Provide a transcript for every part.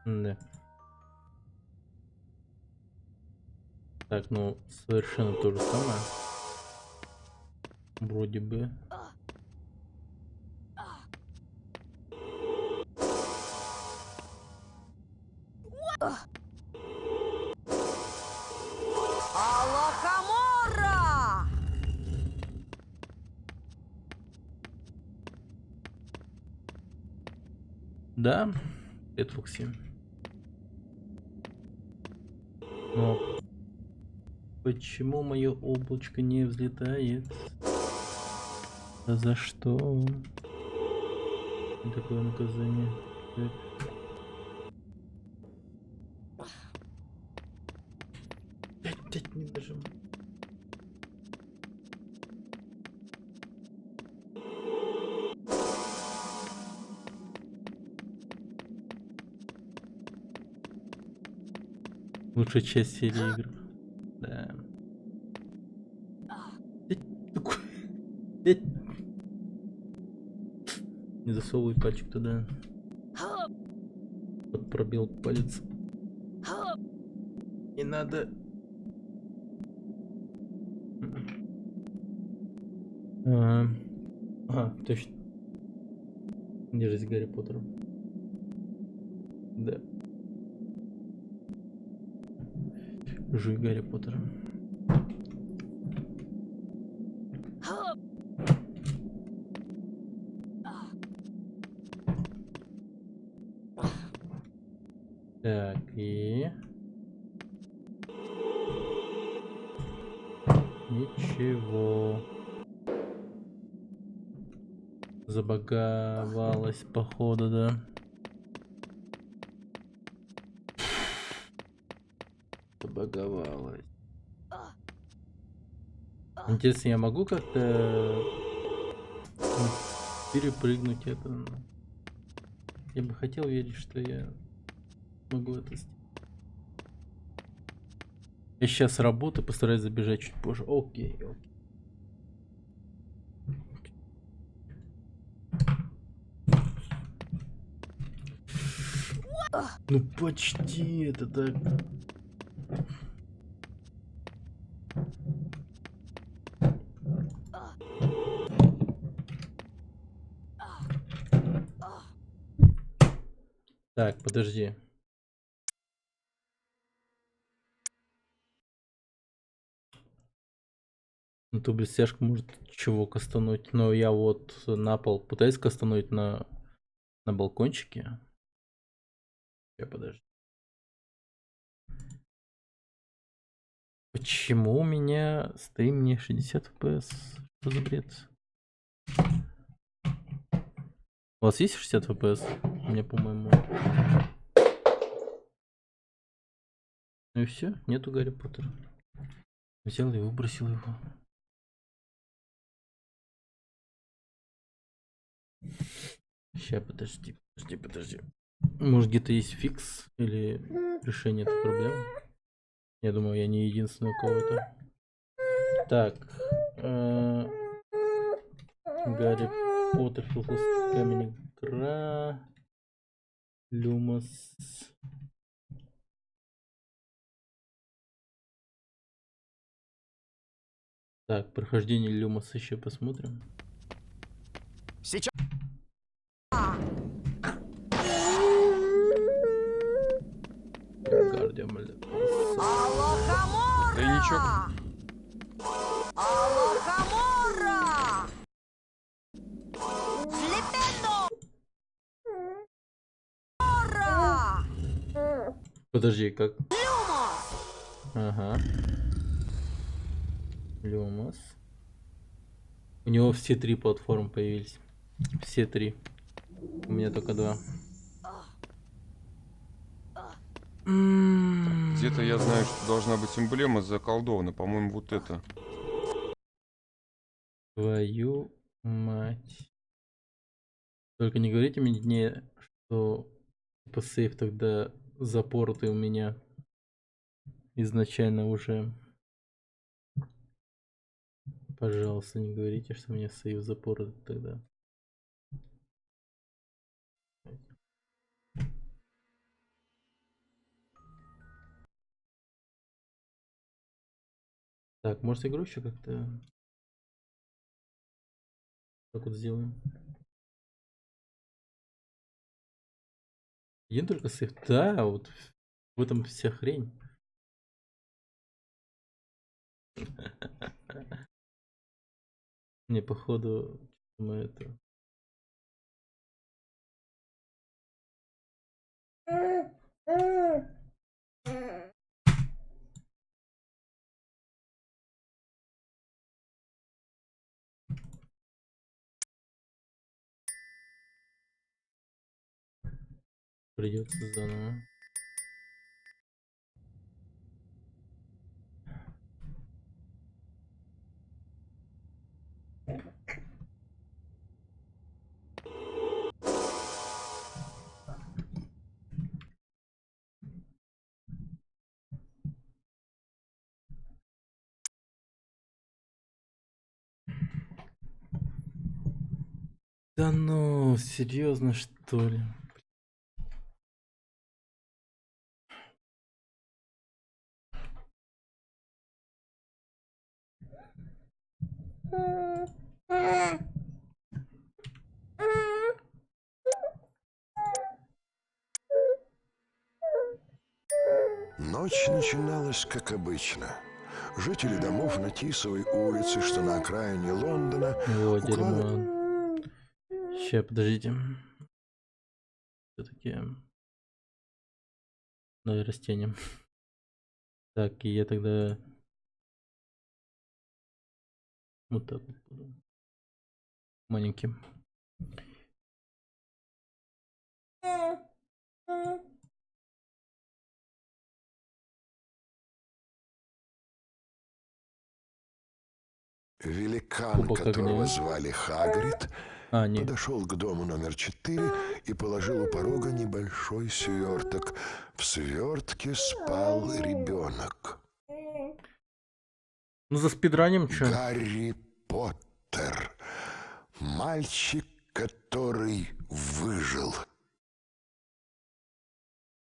Да. Так, ну совершенно то же самое. Вроде бы. Алакамора! Да, это Фокси. Но почему мое облачко не взлетает? А за что? Такое наказание. Так. Опять не нажимаю. Лучшая часть серии игр. Да. Не засовывай пальчик туда. Вот пробил палец. Не надо. Точно. Держись, Гарри Поттер. Да. Жуй Гарри Поттера. Так, и... Ничего. Забаговалась, походу, да. Забаговалась. Интересно, я могу как-то перепрыгнуть это? Я бы хотел верить, что я могу это сделать. Я сейчас работаю, постараюсь забежать чуть позже. Окей, окей. Ну почти это так. Так, подожди. Ну то блестяшка может чего кастануть, но я вот на пол пытаюсь кастануть на балкончике. Подожди. Почему у меня стрим не 60 FPS? Что за бред? У вас есть 60 FPS? У меня, по-моему... Ну и все, нету Гарри Поттера. Взял и выбросил его. Сейчас, подожди. Может где-то есть фикс или решение этой проблемы? Я думаю, я не единственный, у кого это. Так. Гарри Поттер, Философский камень игра. Люмос. Так, прохождение Люмоса еще посмотрим. Сейчас. Гардиум. Алакамора! Тройничок. Алакамора! Слепendo! Мора! Подожди, как? Люмос! Ага. Люмос. У него все три платформы появились. Все три. У меня только два. Где-то я знаю, что должна быть эмблема заколдована. По-моему, вот это. Твою мать. Только не говорите мне, что типа сейф тогда запоротый у меня изначально уже. Пожалуйста, не говорите, что у меня сейф запоротый тогда. Так, может игру еще как-то так вот сделаем. Один только сейф. Да, вот в этом вся хрень. Не, походу, мы это... Придется заново. Да ну, серьезно, что ли? Ночь начиналась, как обычно. Жители домов на Тисовой улице, что на окраине Лондона, О, укладывали... дерьмо. Сейчас, подождите. Все-таки... Новые растения. Так, и я тогда... Вот так вот буду. Маленьким. Великан, Кубок которого огня. звали Хагрид, А, нет. подошел к дому номер 4 и положил у порога небольшой сверток. В свертке спал ребенок. Ну, за спидранем что? Гарри Поттер. Мальчик, который выжил.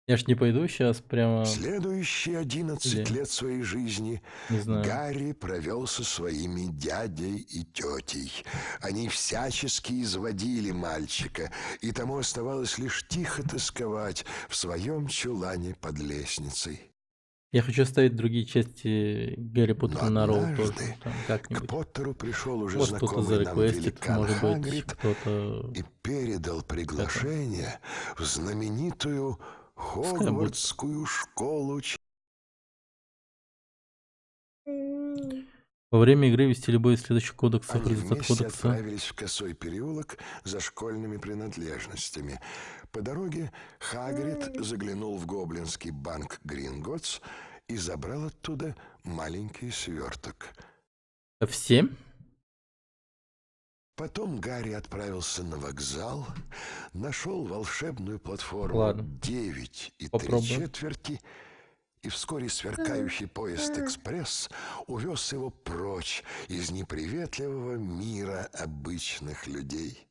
Я ж не пойду сейчас прямо... Следующие 11 Или- лет своей жизни Не знаю. Гарри провел со своими дядей и тетей. Они всячески изводили мальчика, и тому оставалось лишь тихо тосковать в своем чулане под лестницей. Я хочу оставить другие части Гарри Поттера Но на ролл тоже. однажды Там К как-нибудь. Поттеру пришел уже Может, кто-то знакомый нам зареквестит, великан может быть, Хагрид кто-то... и передал приглашение в знаменитую будет. Хогвартскую школу. Во время игры вести любой из следующих кодексов Они результат вместе кодекса. отправились в косой переулок за школьными принадлежностями. По дороге Хагрид заглянул в гоблинский банк Гринготts и забрал оттуда маленький сверток. В 7? Потом Гарри отправился на вокзал, нашел волшебную платформу Ладно. 9 и Попробуем. 3/4, и вскоре сверкающий поезд «Экспресс» увез его прочь из неприветливого мира обычных людей.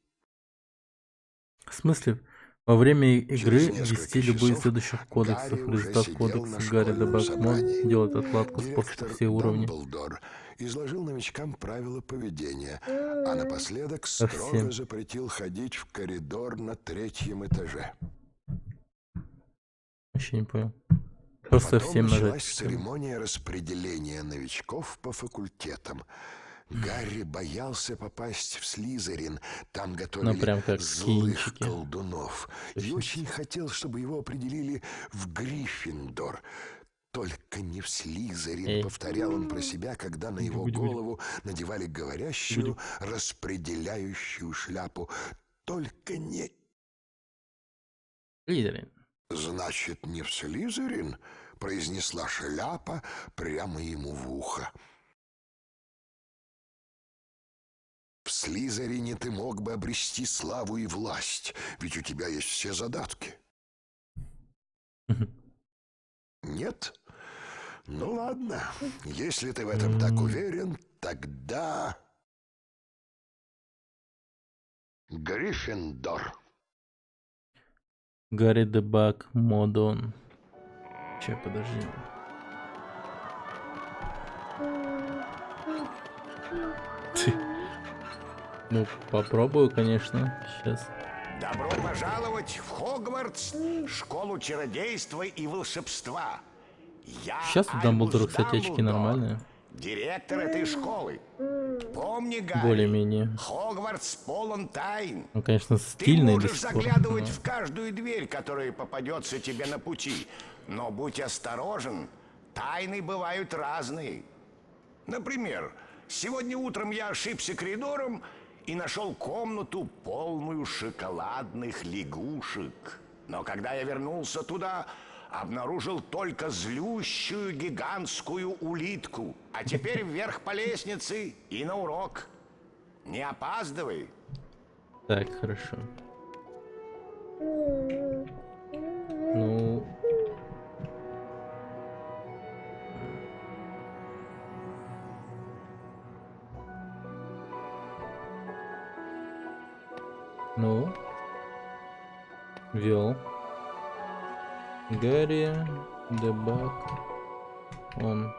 В смысле? Во время игры Через несколько ввести любые из часов следующих кодексов. Гарри уже Результат сидел кодекса на Гарри школьном Дебаг собрании. делает отладку способ Директор все уровни. Дамблдор изложил новичкам правила поведения, а напоследок Совсем. строго запретил ходить в коридор на 3-м этаже. Вообще не понял. Просто Потом всем нажать. началась церемония распределения новичков по факультетам. Гарри боялся попасть в Слизерин, там готовили прям как злых кинчики. колдунов, и Точно. очень хотел, чтобы его определили в Гриффиндор. Только не в Слизерин, повторял он про себя, когда на его Будь. голову надевали говорящую, распределяющую шляпу. Только не... Лидеры. «Значит, не в Слизерин?» — произнесла шляпа прямо ему в ухо. «В Слизерине ты мог бы обрести славу и власть, ведь у тебя есть все задатки». «Нет? Ну ладно, если ты в этом так уверен, тогда...» Гриффиндор. Гарри Дебаг Модон. Че, подожди. Ну, попробую, конечно. Сейчас. Добро пожаловать в Хогвартс, школу чародейства и волшебства. Я Сейчас у Дамблдора, Альбус кстати, очки Дамблдор, нормальные. директор этой школы. Помни, Гарри, Более-менее. Хогвартс полон тайн. Ну, конечно, Ты стильный до можешь сих пор. заглядывать но- в каждую дверь, которая попадется тебе на пути. Но будь осторожен, тайны бывают разные. Например, сегодня утром я ошибся коридором и нашел комнату, полную шоколадных лягушек. Но когда я вернулся туда, обнаружил только злющую гигантскую улитку. А теперь вверх по лестнице и на урок. Не опаздывай. Так, хорошо. Ну... Ну? Вел. Гарри, дебаг, он.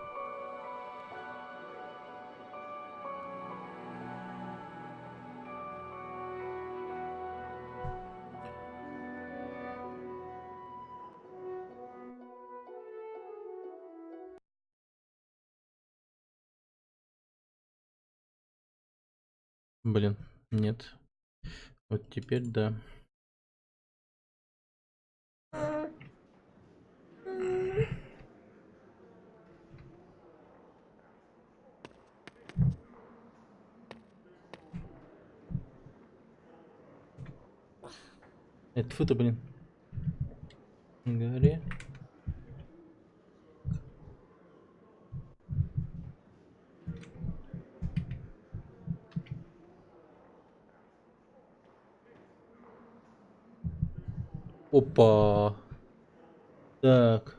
Блин, нет. Вот теперь да. Это фото, блин. Гарри. Опа. Так.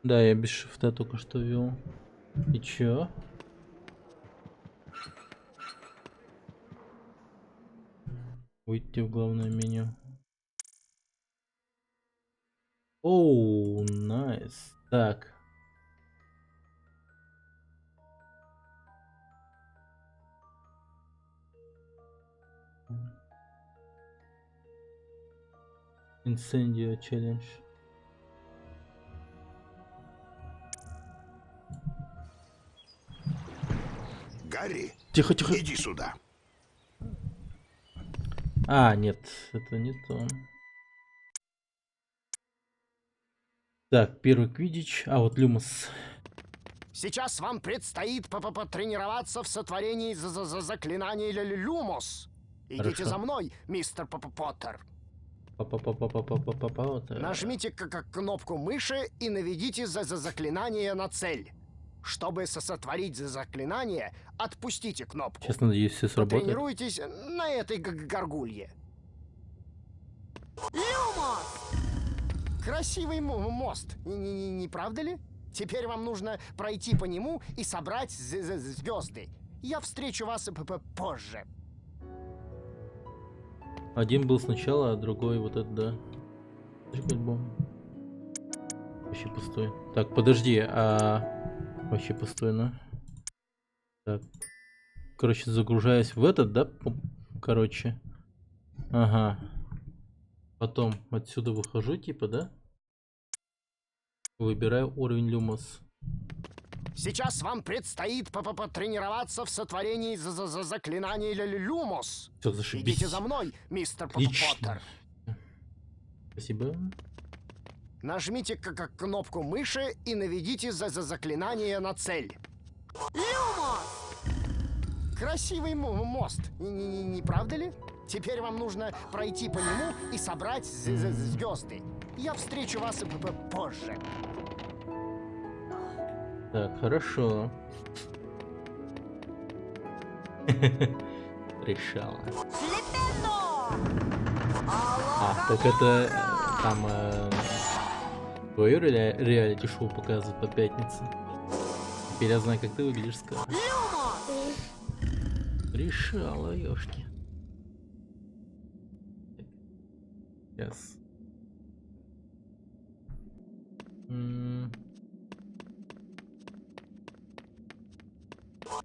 Да, я без шифта только что вел. И чё? Выйти в главное меню. Оу, найс. Так. Incendio челлендж. Гарри, Тихо, тихо. иди сюда. А, нет, это не то. Так, первый квиддич, а вот Люмос. Сейчас вам предстоит потренироваться в сотворении заклинаний Люмос. Идите Хорошо. за мной, мистер Поттер. Па-па-па-па-па-па-па-па. Вот, Нажмите кнопку мыши и наведите заклинание на цель. Чтобы сотворить заклинание, отпустите кнопку. Сейчас, надеюсь, все сработает. Тренируйтесь на этой горгулье. Люмос! Красивый мост, не правда ли? Теперь вам нужно пройти по нему и собрать звезды. Я встречу вас позже. Один был сначала, а другой вот этот, да. Альбом. Вообще пустой. Так, подожди, вообще пустой, ну. Так. Короче, загружаюсь в этот, да? Короче. Ага. Потом отсюда выхожу, типа, да? Выбираю уровень Люмос. Сейчас вам предстоит потренироваться в сотворении заклинаний Люмос. Все, зашибись. Идите за мной, мистер Отлично. Поттер. Спасибо. Нажмите кнопку мыши и наведите заклинание на цель. Люмос! Красивый мост, не правда ли? Теперь вам нужно пройти по нему и собрать звезды. Я встречу вас позже. Так, хорошо. Решала. Слепendo! Так это там твое реалити-шоу показывают по пятнице. Теперь я знаю, как ты выглядишь, сказал. Люмос! Решала, ёшки. Сейчас.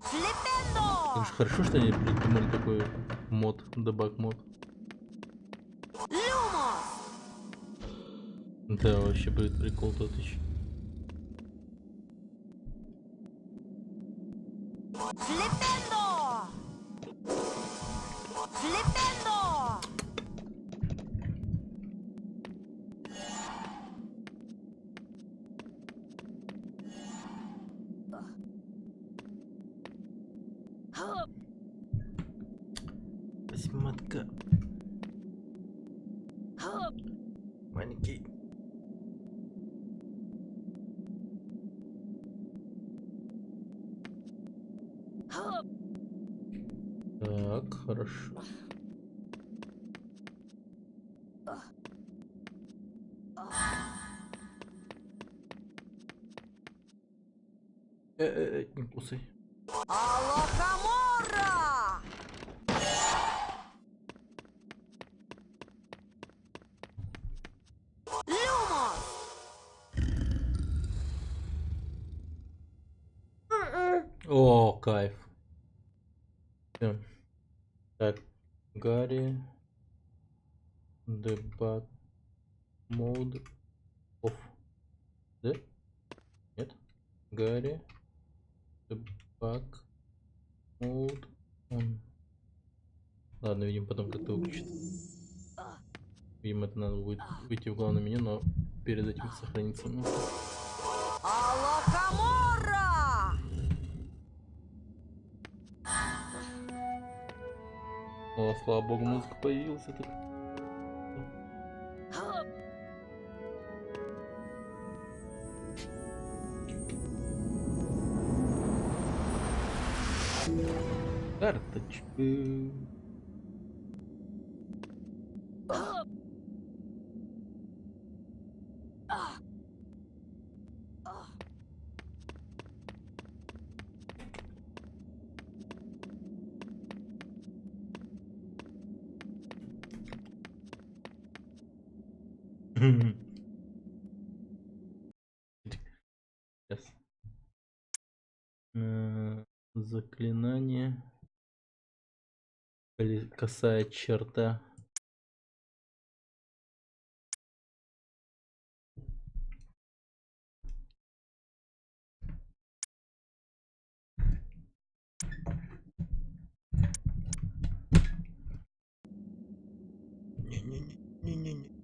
Flipendo! Так же хорошо, что они придумали такой мод, дебаг мод. Lumos! Да, вообще будет прикол тот еще. Flipendo! Flipendo! Восьматка. Маленький. Так, хорошо. Не кусай. Алакамора! Lumos! О, кайф. Всё. Так, Гарри. Debug mode off. Да? Нет? Гарри. Debug mode on. Ладно, видим, потом как-то выключится. Видимо, это надо будет выйти в главное меню, но перед этим сохраниться. Ну. Алакамора! О, слава богу, музыка появилась. Это... Карточка. Сейчас. Заклинание. Косая черта. Не-не-не-не-не.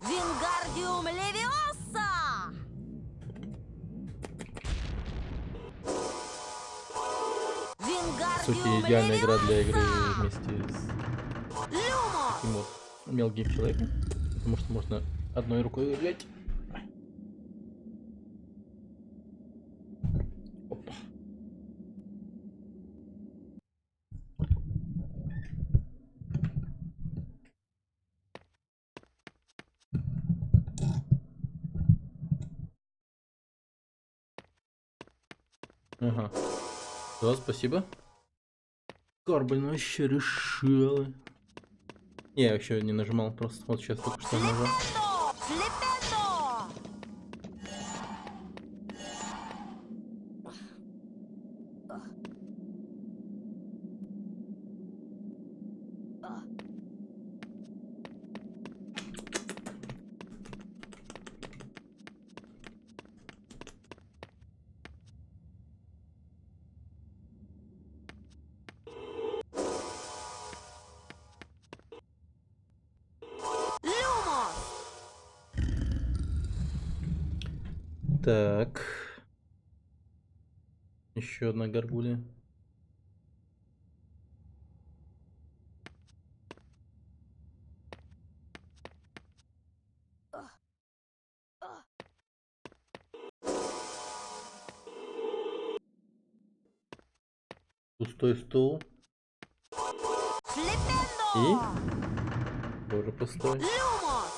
Вингардиум левиоса! По сути, Вингардиум идеальная игра для игры левиоса! вместе с Lumos! таким вот мелким человеком. Потому что можно одной рукой взять. Опа. Ага. Да, спасибо. Карбаль вообще решила. Не, я еще не нажимал, просто вот сейчас только что нажал. Flipendo! Lumos! Так. Еще одна горгулья. Пустой стул. Flipendo! Тоже пустой. Lumos!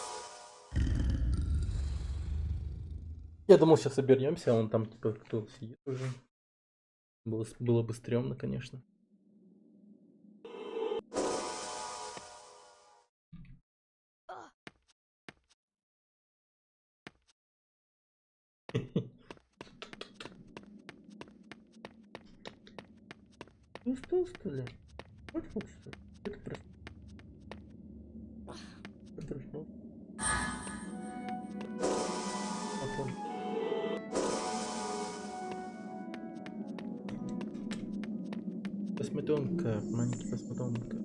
Я думал, сейчас обернемся, а он там типа кто сидит уже. Было бы стрёмно, конечно. Ну что ли? Вот что? Это просто. Это пришел. Потом. Косметонка, маленький косметонка.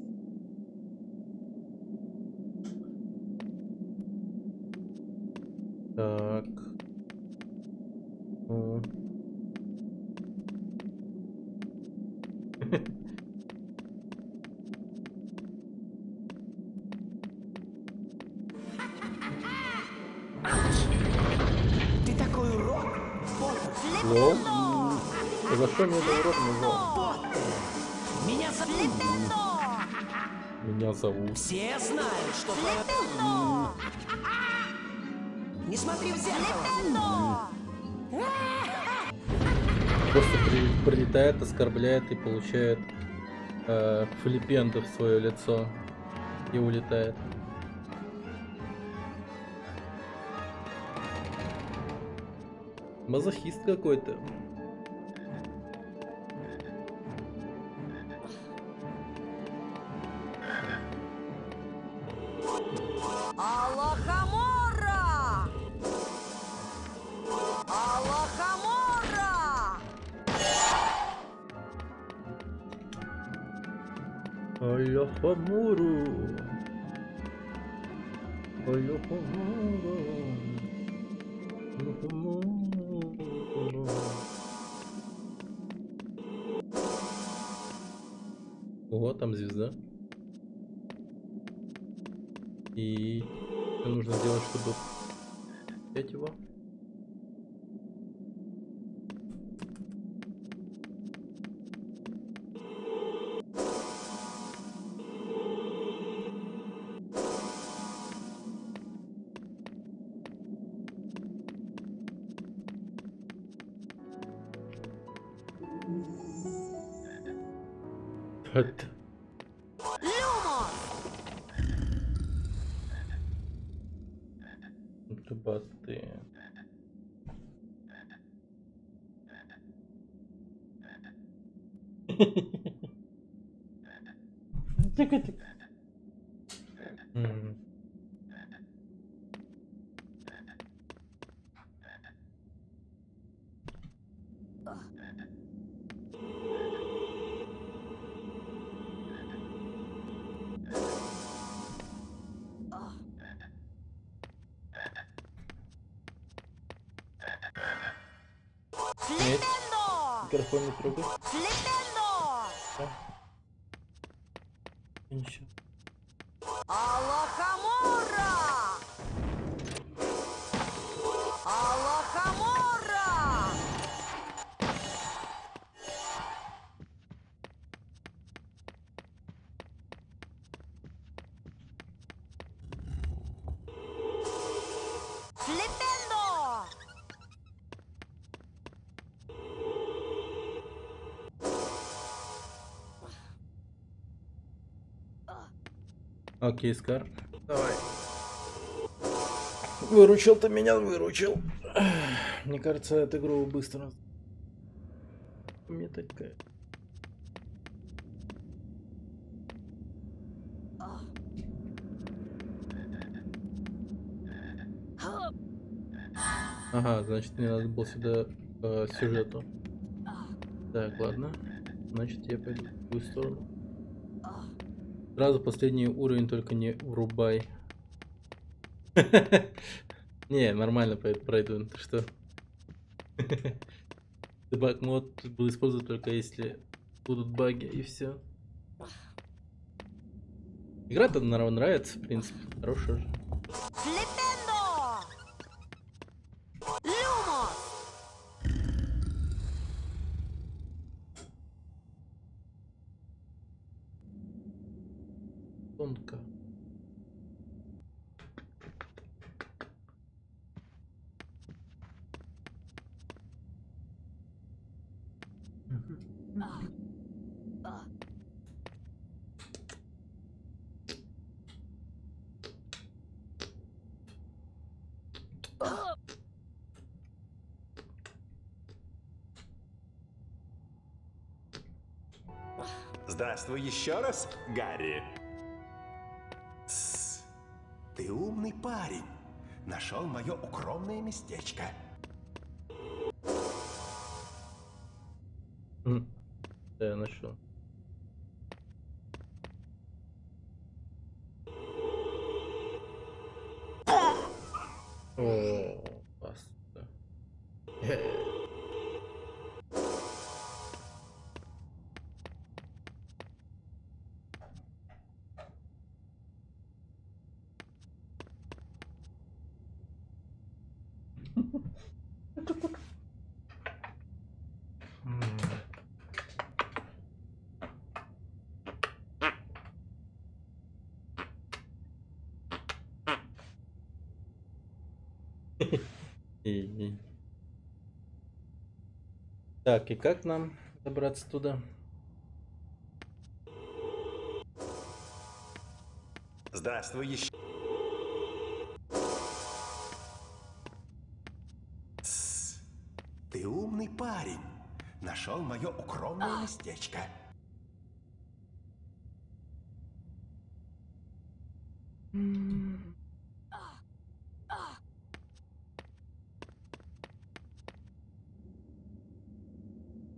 Так. Ну. Ты такой урод! Лол? За что мне это урод назвал? Меня зовут... Меня зовут. Все знают, что твоя... Не смотри в зеркало! Просто прилетает, оскорбляет и получает флипенты в свое лицо. И улетает. Мазохист какой-то. Алахамора! Алахамора! Аляхамуру. Аляхамуру. Аляхамуру. Ого, там звезда. И что нужно сделать, чтобы взять его? Это. Люмос! Боты. М. Нет. Flipendo! Микрофон не трогай. Flipendo! Ничего. Алахамора! Алахамора! Flipendo! Окей, Скар. Давай. Выручил ты меня, выручил. Мне кажется, эту игру быстро. Мне такая. Ага, значит, мне надо было сюда по сюжету. Так, ладно. Значит, я пойду в другую сторону. Сразу последний уровень только не врубай. Не, нормально пройду. Ты что? Дебаг мод буду использовать только если будут баги и все. Игра-то нравится, в принципе. Хорошая же. Flipendo! Lumos! Тонко. Здравствуй еще раз, Гарри. Тссс. Ты умный парень. Нашел мое укромное местечко. Да, я нашел. О, паста. И- Так, и как нам добраться туда? Здравствуй еще. Тссс. Ты умный парень. Нашел мое укромное местечко.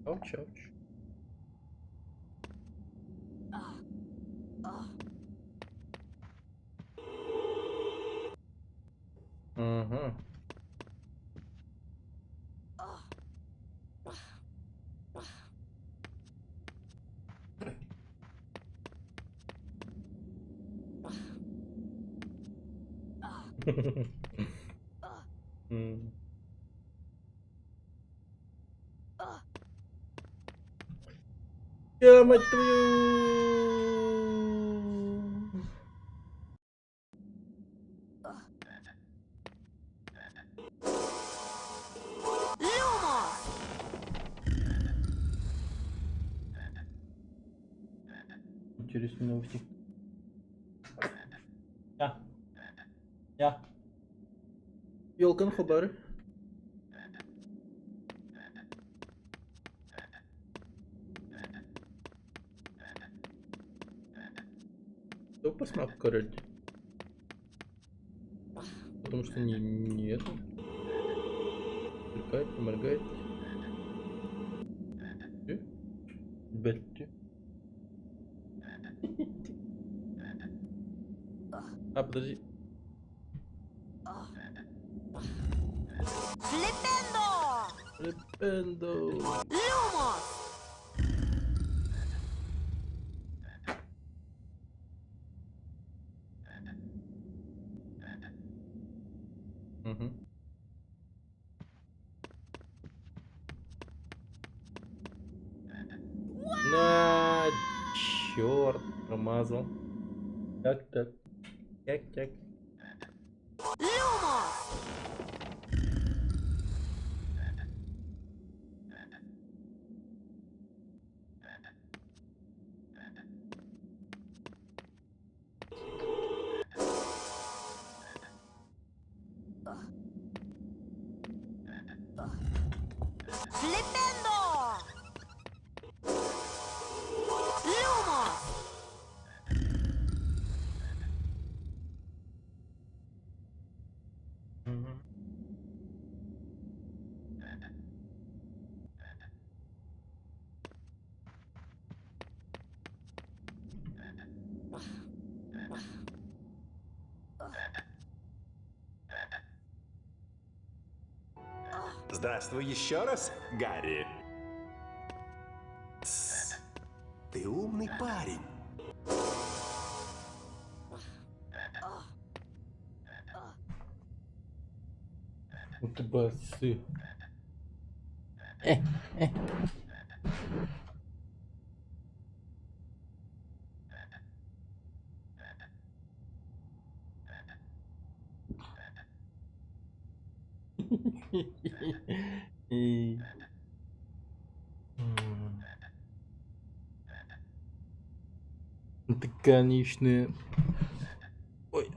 Ауч, ауч. Ага. М. Мать твою! Lumos! Интересные новости. Я. Ёлкан хабары. Кто посмотрел, короче? Потому что не это. Мелькает, поморгает. Бетти. А, подожди. Flipendo! Репендо. Lumos! Угу. На, черт, промазал. Так. Так. Lumos! Flipendo! Lumos! Мгм. Здравствуй еще раз, Гарри. Тссс. Ты умный парень. Вот ты басы. И- Это конечные. Ой.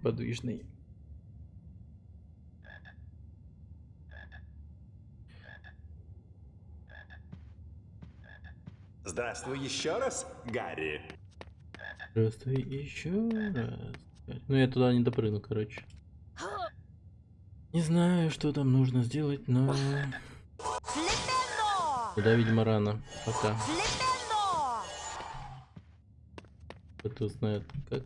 Подвижный. Здравствуй еще раз, Гарри. Здравствуй еще раз. Ну я туда не допрыгну, короче. Не знаю, что там нужно сделать, но... Flipendo! Туда, видимо, рано. Пока. Flipendo! Кто знает как.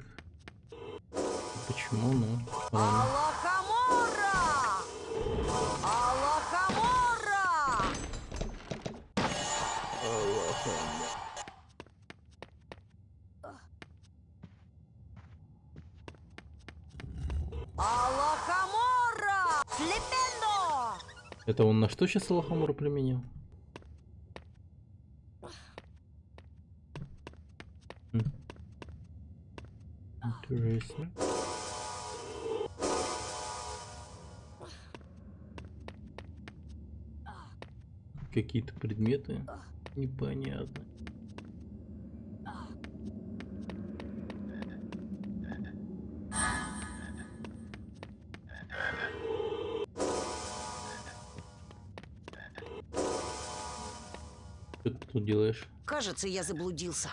Почему, но рано. Алахамора! Алахамора! Алахамора! Flipendo! Это он на что сейчас Алахамура применил? Интересно. Какие-то предметы непонятно. Что ты тут делаешь? Кажется, я заблудился.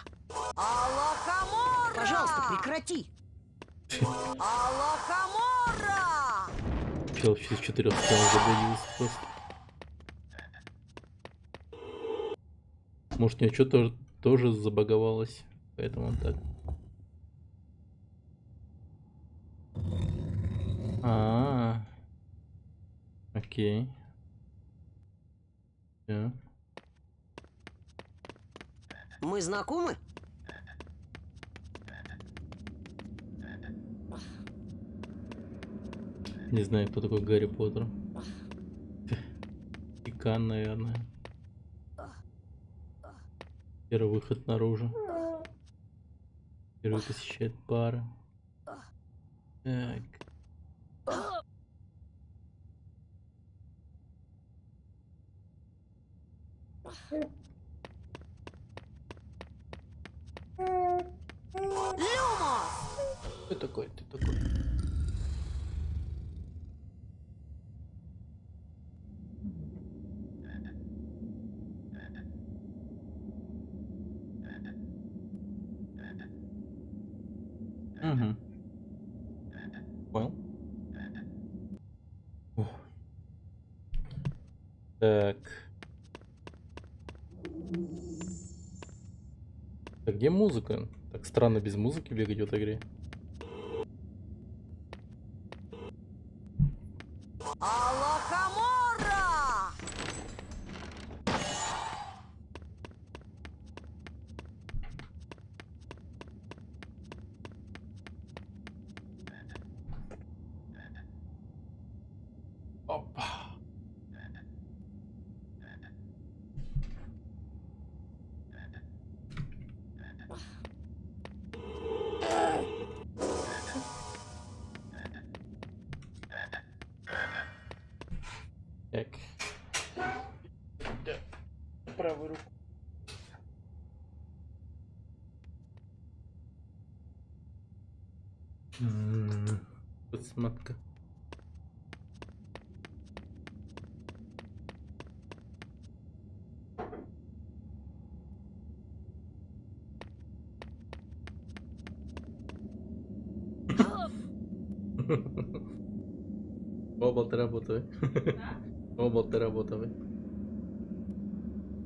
Алахамора! Пожалуйста, прекрати. Алахамора! Чел через 4 стен заблудился просто. Может, у него что-то тоже забаговалось, поэтому он так. Окей. Всё. Мы знакомы? Не знаю, кто такой Гарри Поттер. Декан, наверное. Первый выход наружу. Первый посещает пара. Так. Lumos! Кто такой? Ты такой? Угу. Понял. О. Так. Так, где музыка? Так странно без музыки бегать в этой игре. Алахамора! Опа. Так. Да. Правую руку. Подсмотка. Оба ты работай. Оба ты работай.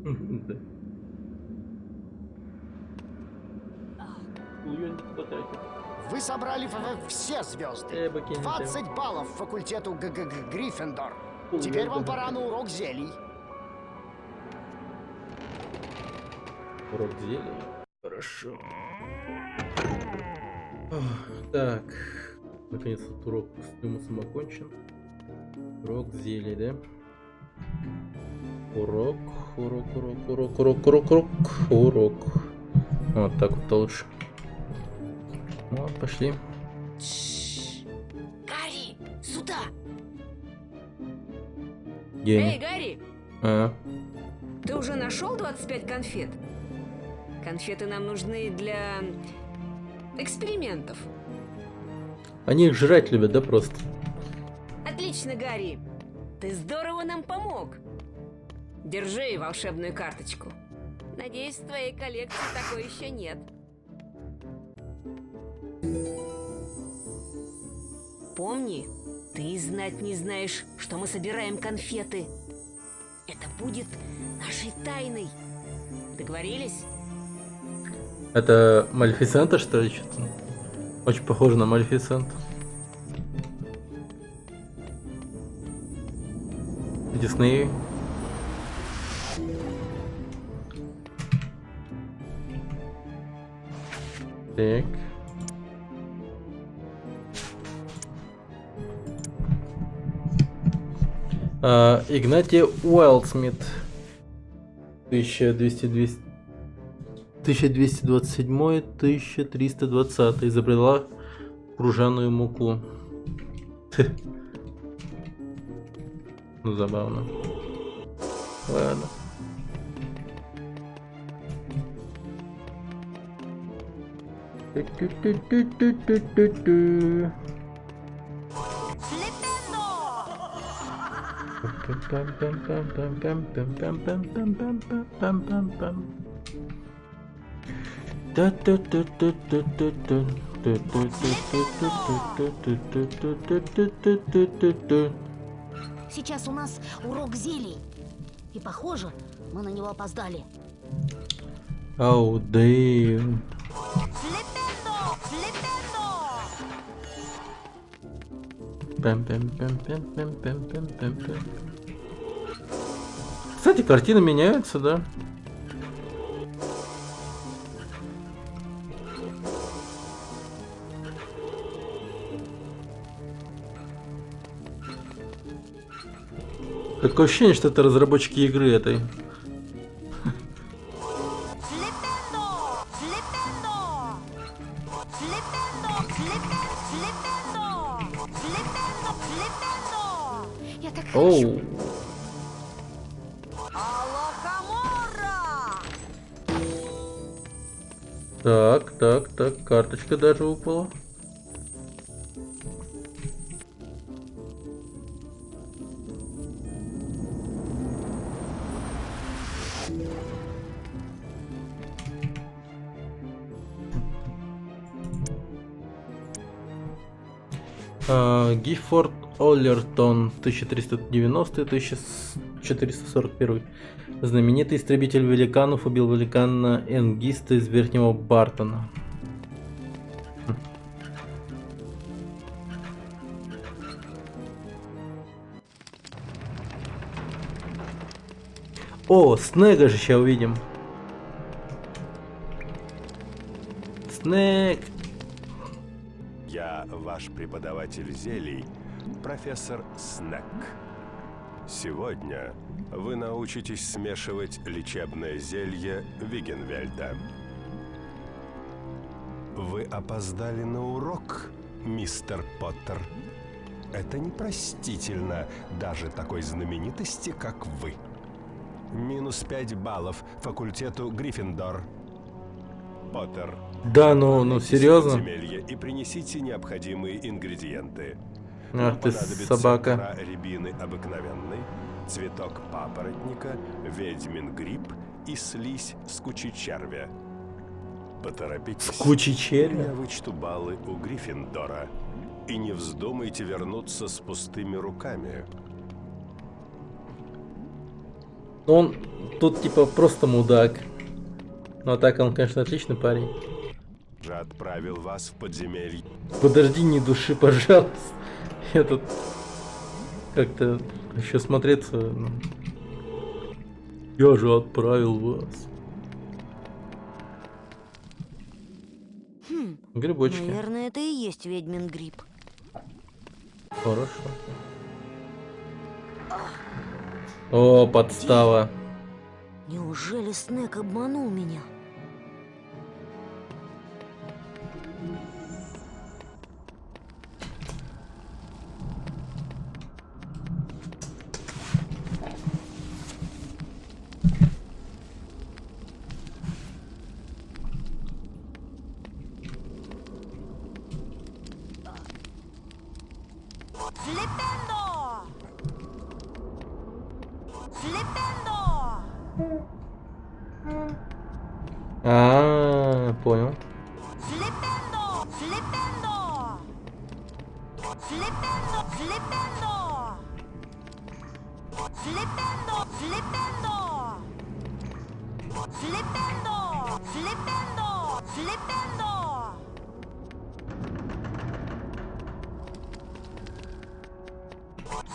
Да. Ее не потратил. Вы собрали все звезды. 20 баллов факультету Гриффиндор. Теперь вам пора на урок зелий. Урок зелий. Хорошо. Так. Наконец этот урок с Люмосом окончен. Урок зелий, да? Урок. Вот так вот лучше. Вот, пошли. Гарри, сюда! Гений. Гарри, А, ты уже нашел 25 конфет? Конфеты нам нужны для экспериментов. они их жрать любят, да, просто? Отлично, Гарри. Ты здорово нам помог. Держи волшебную карточку. Надеюсь, в твоей коллекции такой еще нет. Помни, ты и знать не знаешь, что мы собираем конфеты. Это будет нашей тайной. Договорились? Это Малефисента, что ли, что-то? Очень похоже на Малефисент. Дисней. Так. Игнатий Уайлдсмит. 1227-1320 изобрела кружаную муку. Ну, забавно. Ладно. Сейчас у нас урок зелий. И похоже, мы на него опоздали. Ау, Дэйв. Кстати, картины меняются, да? Такое ощущение, что это разработчики игры этой. Оу. Так, карточка даже упала. Гиффорд Оллертон, 1390-1441. Знаменитый истребитель великанов убил великана Энгиста из Верхнего Бартона. О, Снега же сейчас увидим. Снег. Я ваш преподаватель зелий, профессор Снег. Сегодня вы научитесь смешивать лечебное зелье Вигенвельда. Вы опоздали на урок, мистер Поттер. Это непростительно даже такой знаменитости, как вы. Минус 5 баллов факультету Гриффиндор. Поттер. Да, ну серьезно? И принесите необходимые ингредиенты. Ах ты собака. Кора рябины обыкновенной, цветок папоротника, ведьмин гриб и слизь с кучи червя. Поторопитесь. С кучи червя? Я вычту баллы у Гриффиндора. И не вздумайте вернуться с пустыми руками. Он тут типа просто мудак. Но так он, конечно, отличный парень. Я отправил вас в подземелье. Подожди, не души, пожалуйста. Я тут как-то еще смотреться. Ну. Я же отправил вас. Грибочки. Наверное, это и есть ведьмин гриб. Хорошо. О, подстава. Неужели Снег обманул меня? Flipendo! Flipendo! Flipendo! Flipendo! Flipendo! Flipendo! Flipendo! Flipendo! Flipendo! Flipendo!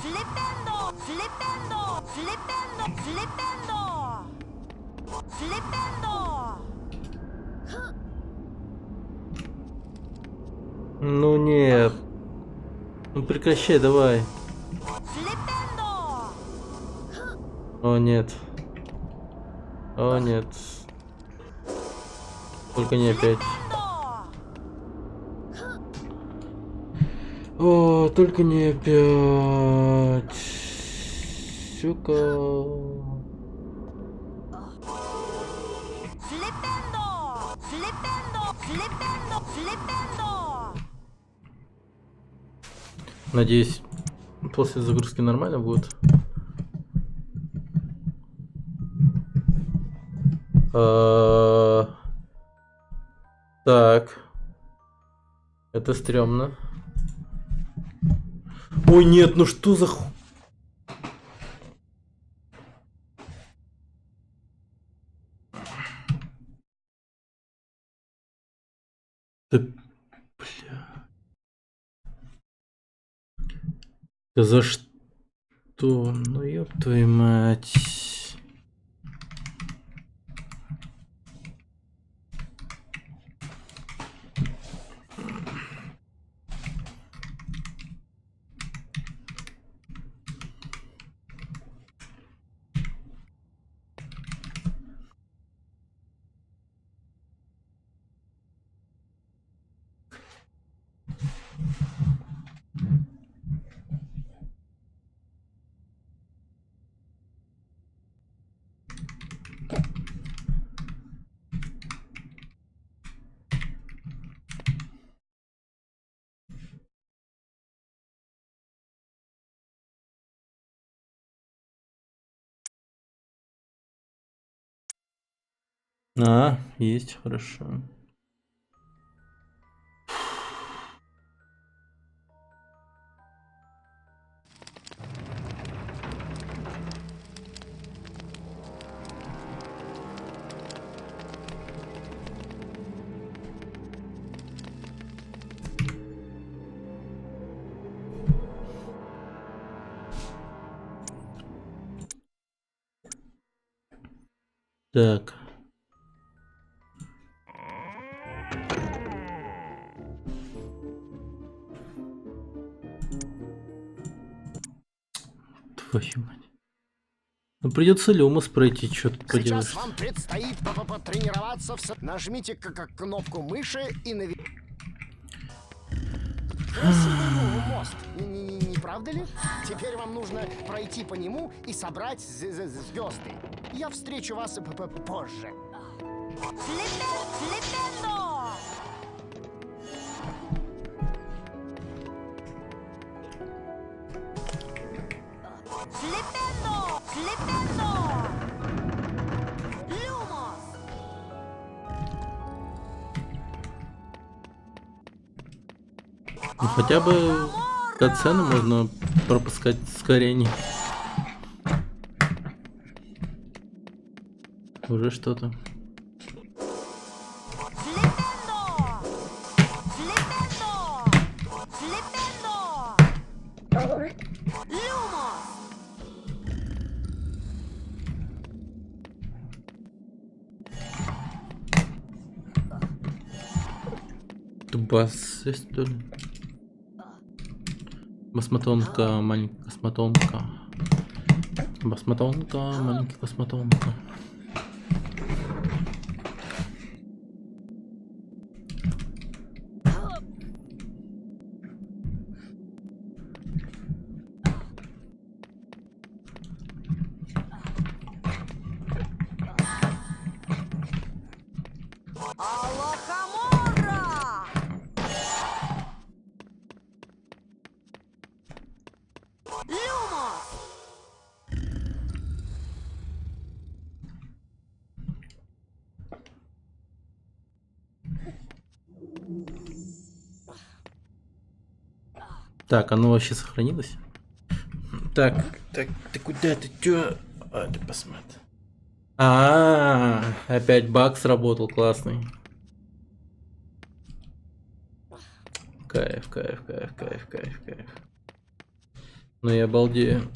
Flipendo! Flipendo! Flipendo! Flipendo! Flipendo! Ну нет. Ну прекращай, давай. Flipendo! О нет. О нет. Только не опять. О, только не опять. Сука. Flipendo! Flipendo! Flipendo! Flipendo! Надеюсь, после загрузки нормально будет. Так. Это стрёмно. Ой, нет, ну что за ху... Да, бля. Да за что? Ну ёб твою мать. А, есть, хорошо. Так. Твою мать. Ну придется Люмос пройти, что тут Сейчас поделаешь. вам предстоит потренироваться. Нажмите кнопку мыши и наведите. Красивый мост, не правда ли? Теперь вам нужно пройти по нему и собрать звезды. Я встречу вас позже. Flipendo! Flipendo! Flipendo! Lumos! Ну хотя бы катсцены можно пропускать ускорение. Уже что-то. Flipendo! Flipendo! Flipendo! Lumos! Тубасы, что ли? Басматонка, маленькая космотонка. Басматонка, маленький космотонка. Алахамора! Lumos! Так, оно вообще сохранилось? Так, ты куда ты? Чё? А, ты посмотри. Опять баг сработал классный. Кайф. Ну я обалдею.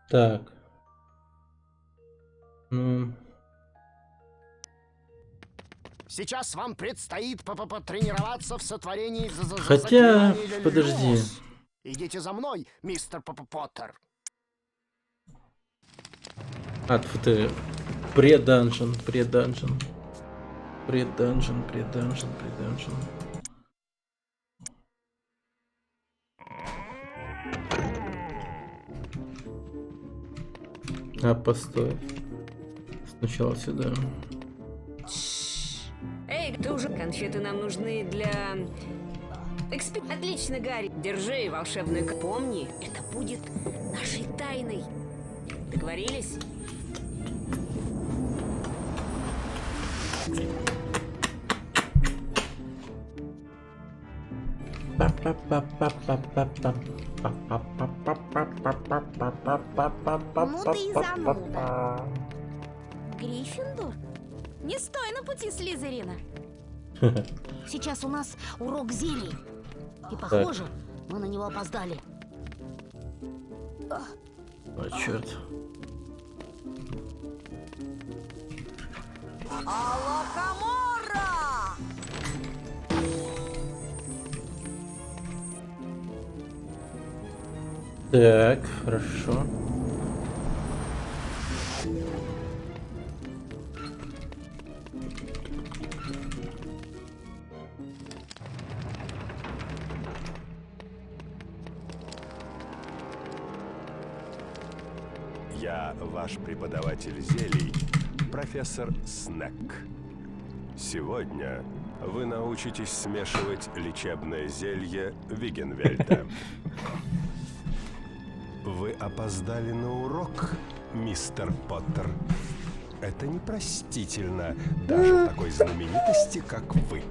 Так. Ну. Сейчас вам предстоит потренироваться в сотворении Хотя, заклинания подожди. Люмос. Идите за мной, мистер Поттер. Ты преданжен. Постой. Сначала сюда. Эй, ты уже... Конфеты нам нужны для... Отлично, Гарри. Держи волшебную... Помни, это будет нашей тайной. Договорились? Ну ты и зануда. Гриффиндор? Не стой на пути Слизерина. Сейчас у нас урок зелий. И похоже, мы на него опоздали. О, черт. Алакамора! Так, хорошо. Я ваш преподаватель зелий, профессор Снег. Сегодня вы научитесь смешивать лечебное зелье Вигенвельда. Вы опоздали на урок, мистер Поттер. Это непростительно даже такой знаменитости, как вы.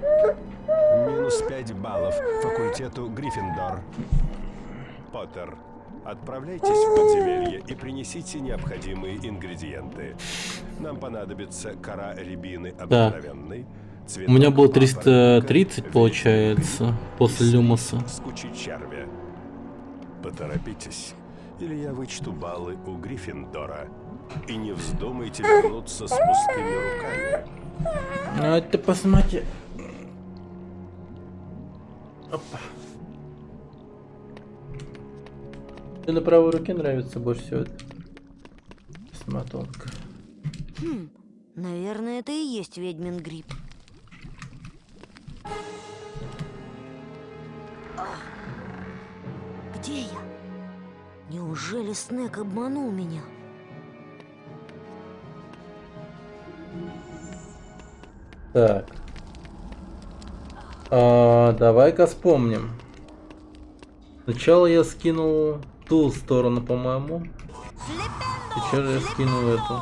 Минус 5 баллов факультету Гриффиндор. Поттер, отправляйтесь в подземелье и принесите необходимые ингредиенты. Нам понадобится кора рябины обыкновенной. У меня было 330, получается, после Люмоса. С кучей червя. Поторопитесь, или я вычту баллы у Гриффиндора. И не вздумайте вернуться с пустыми руками. А это посмотри. Опа. Ты на правой руке нравится больше всего? Смотонка. Наверное, это и есть ведьмин гриб. Где я? Неужели Снег обманул меня? Так. Давай-ка вспомним. Сначала я скинул ту сторону, по-моему. Сейчас я скину эту.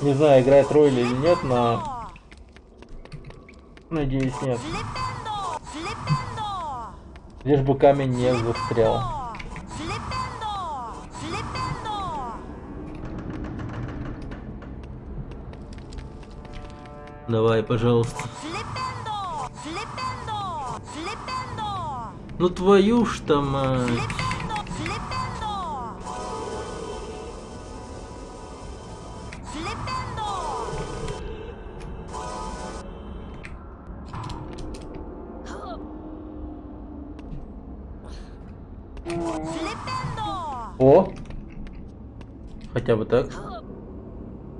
Не знаю, играет роль или нет, но... Надеюсь, нет. Лишь бы камень не застрял. Давай, пожалуйста. Ну твою ж там мать. О! Хотя бы так.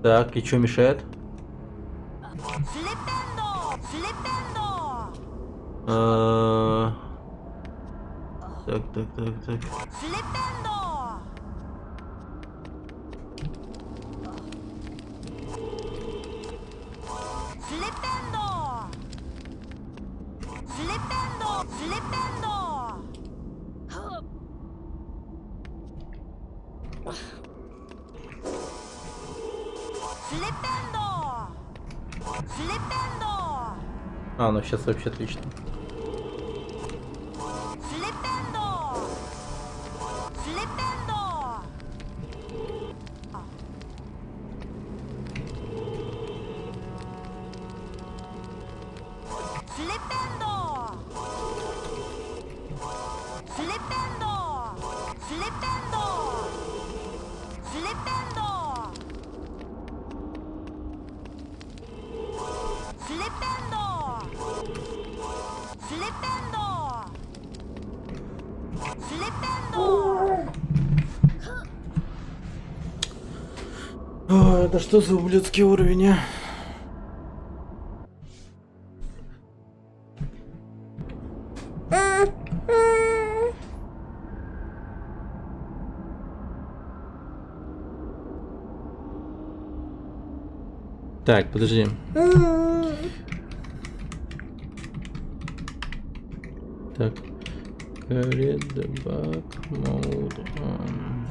Так, и что мешает? Так. А, ну сейчас вообще отлично. Flipendo! Flipendo! Flipendo! Flipendo! Flipendo! Flipendo! Flipendo! Flipendo! Flipendo! Ой, да что за ублюдский уровень, а? Так, подожди. Так. Read the back mode on.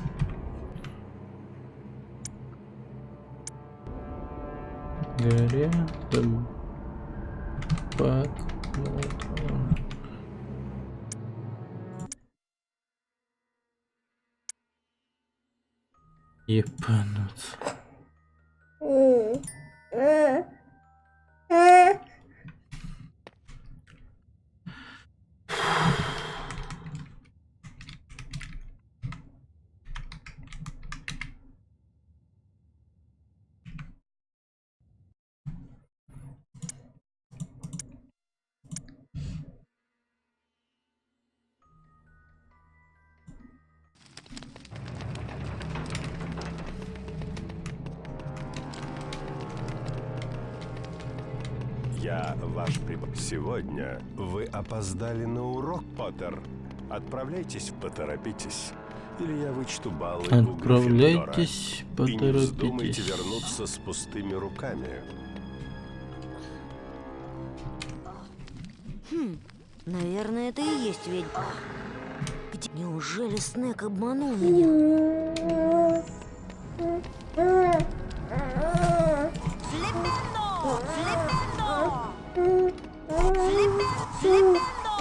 Read the back mode on. Ебануться. Я ваш прибор. Сегодня вы опоздали на урок, Поттер. Отправляйтесь, поторопитесь. Или я вычту баллы у Гриффиндора. Отправляйтесь, И не вздумайте поторопитесь. вернуться с пустыми руками. Наверное, это и есть ведьма. Неужели Снэк обманул меня? Флиппендо! Флиппендо! Флиппендо! Флиппендо!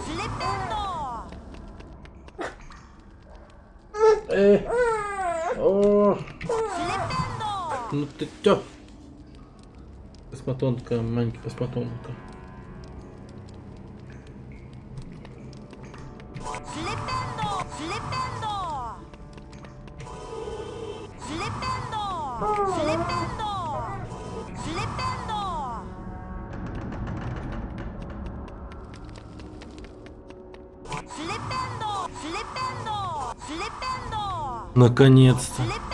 Флиппендо! О, Флиппендо! ну ты чё? Космотонка, маленький космотонка. Flipendo! Flipendo! Flipendo! Flipendo! Flipendo! Flipendo! Flipendo! Flipendo! Наконец-то. Flipendo!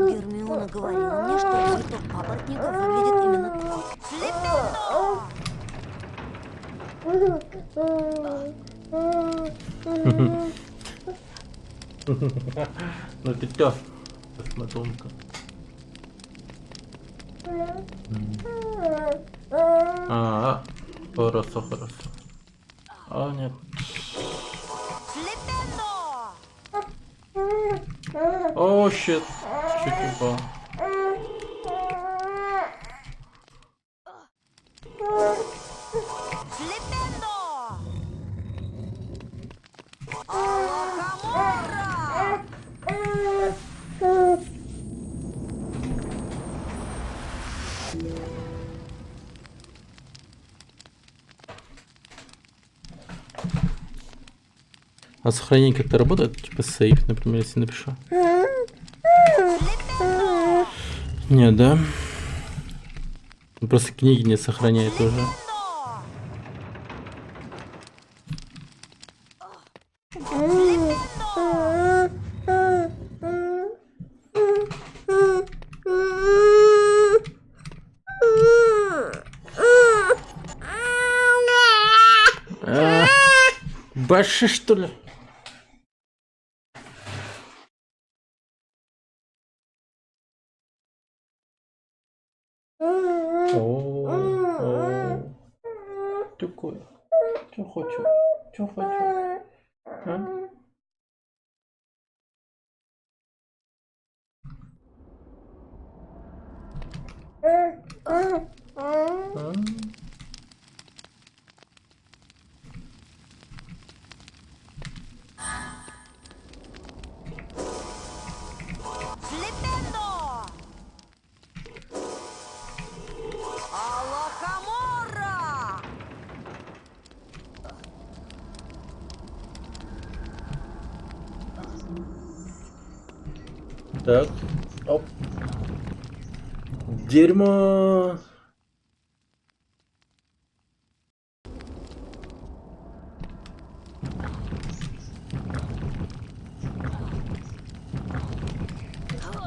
Гермиона говорила мне, что цветок папоротника выглядит именно так. Флиппендо! Ну ты чё? Космотонка. Хорошо, хорошо. А, нет. Флиппендо! О, щит. Чуть упал. Флиппендо! Алакамора! А сохранение как-то работает? Типа сейф, например, если напишу. Не, да? Просто книги не сохраняет уже. Баши, что ли? О. Такое. Что хочу? Что хочу? А? А? Флипендо! Алахамора! Так. Оп. Дерьмо.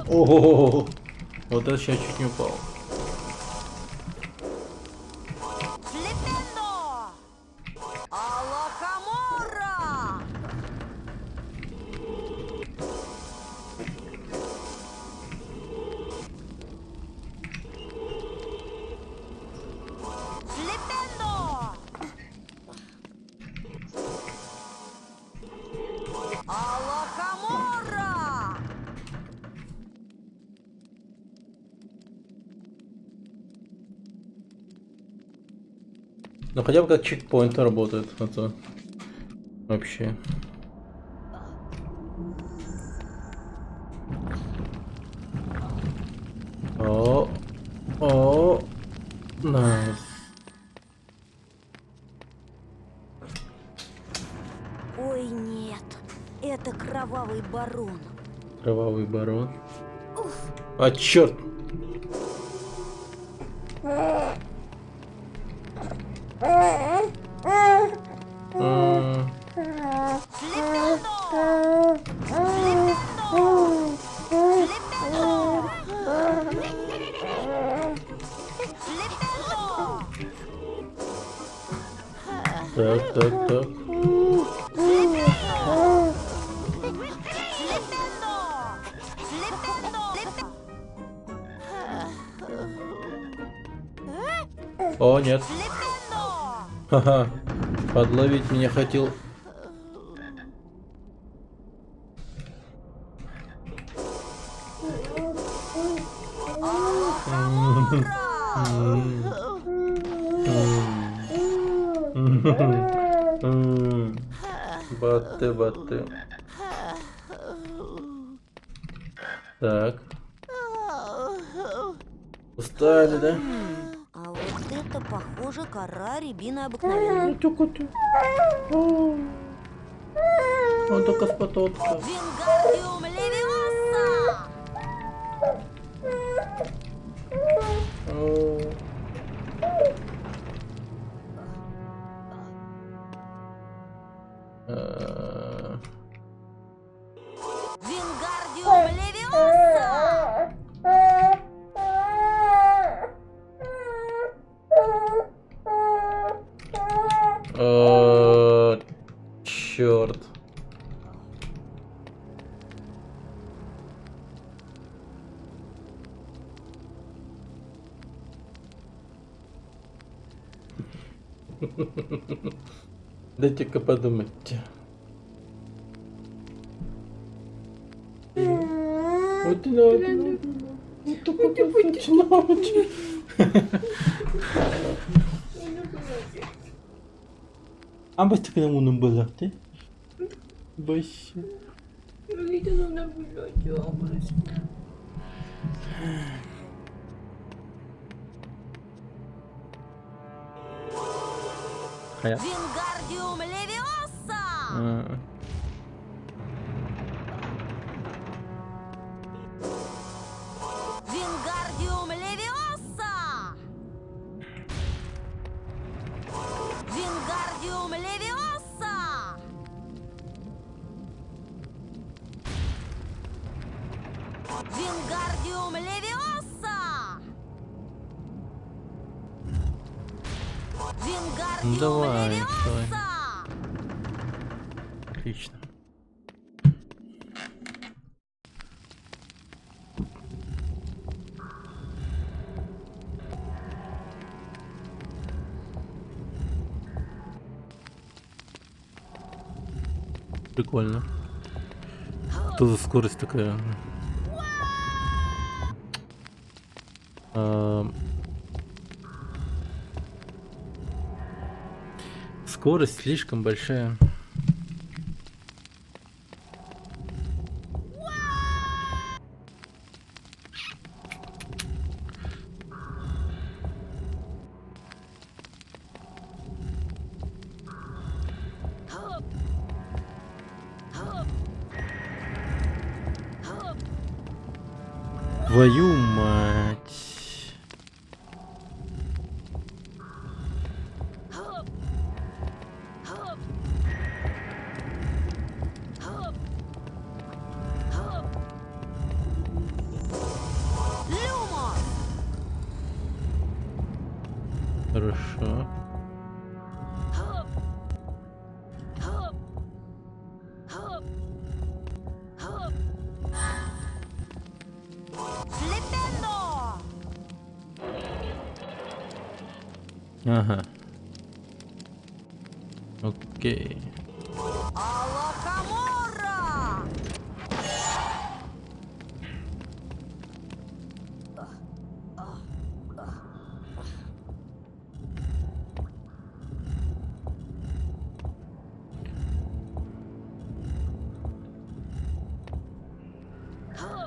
Ого. Вот это сейчас чуть не упал. Флипендо! Алахамора! Флипендо! Алахамора! Ну хотя бы как чекпоинт работает, а то вообще. О, найс. Ой, нет. Это кровавый барон. Кровавый барон. А черт! Флипендо! Флипендо! Флипендо! Так, так, так. О, нет. Ха-ха. Подловить меня хотел. Баты. Так. Устали, да? А вот это, похоже, кора рябины обыкновенной. Он только с потока. Вингардиум левиоса! Вингардиум левиоса! Черт. Дайте-ка подумать. Вот А быстро к нему было, ты? Быстро. Вингардиум левиоса! Вингардиум левиоса! Вингардиум левиоса! Вингардиум левиоса! Вингардиум Давай, левиоса! Отлично. Прикольно. Что за скорость такая? Скорость слишком большая. Твою мать. Люмос! Хорошо. Слепендо! Ага. Окей. Алакамора!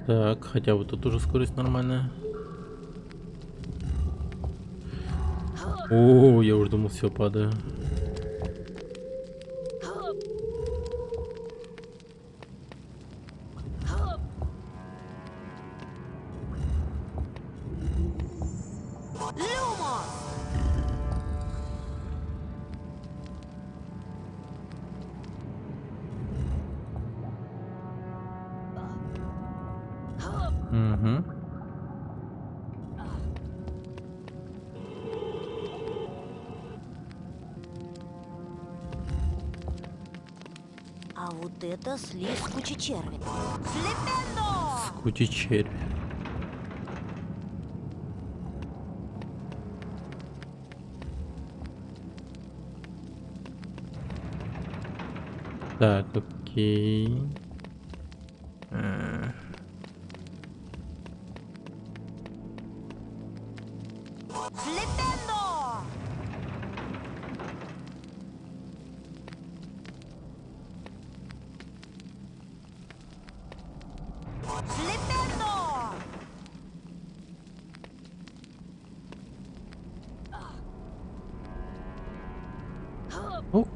Так, хотя вот тут уже скорость нормальная. О, я уже думал, все, падаю. Люмос! Угу. А вот это слиз кучи черви. Слепендо! Куча червь. Так, окей. Слепендо! Слепендо! Ок.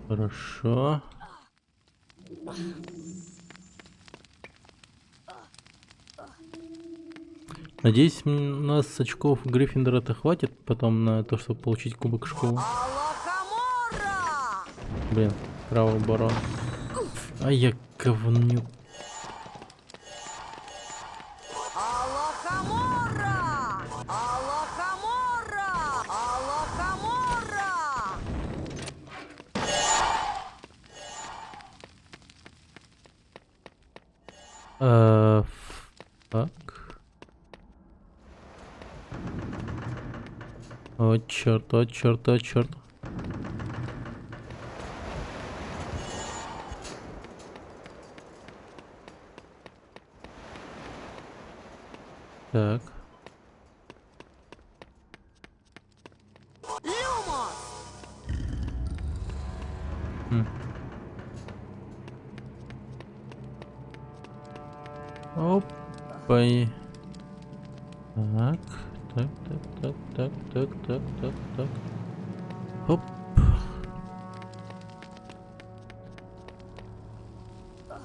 Хорошо. Надеюсь, у нас очков Гриффиндора-то хватит потом на то, чтобы получить кубок школы. Алакамора! Блин, правый барон. А я говнюк. Алакамора! Алакамора! Алакамора! Фак. О, черт, о, черт, о, черт. Так. Люмос! Опа. И... Так, так, так, так, так, так, так, так, так. Оп.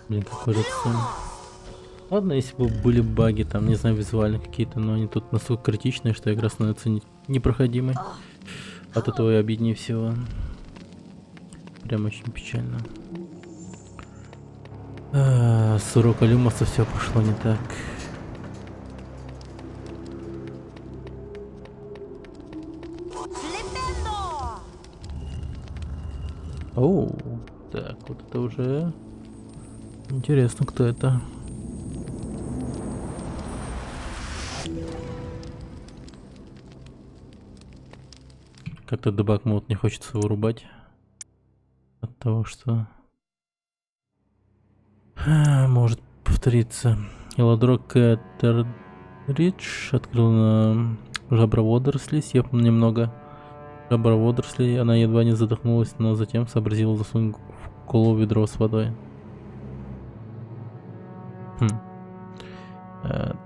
Блин, какой рецепт. Ладно, если бы были баги, там, не знаю, визуально какие-то, но они тут настолько критичные, что игра становится непроходимой. От этого и обиднее всего. Прям очень печально. С урока Люмоса все пошло не так. Слепендо! Оу, так, вот это уже интересно, кто это. Как-то дебаг мод не хочется вырубать от того, что Может повториться. Элодрог Кэтерридж открыл на жаброводоросли, съев немного жаброводорослей. Она едва не задохнулась, но затем сообразила засунуть в голову ведро с водой.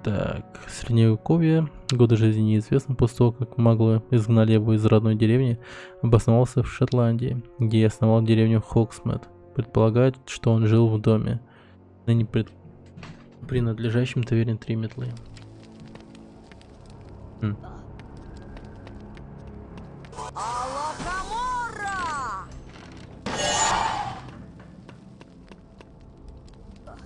Так, Средневековье, годы жизни неизвестны. После того, как маглы изгнали его из родной деревни, обосновался в Шотландии, где и основал деревню Хоксмед. Предполагают, что он жил в доме, ныне принадлежащем таверне Три Метлы. Алакамора! Так.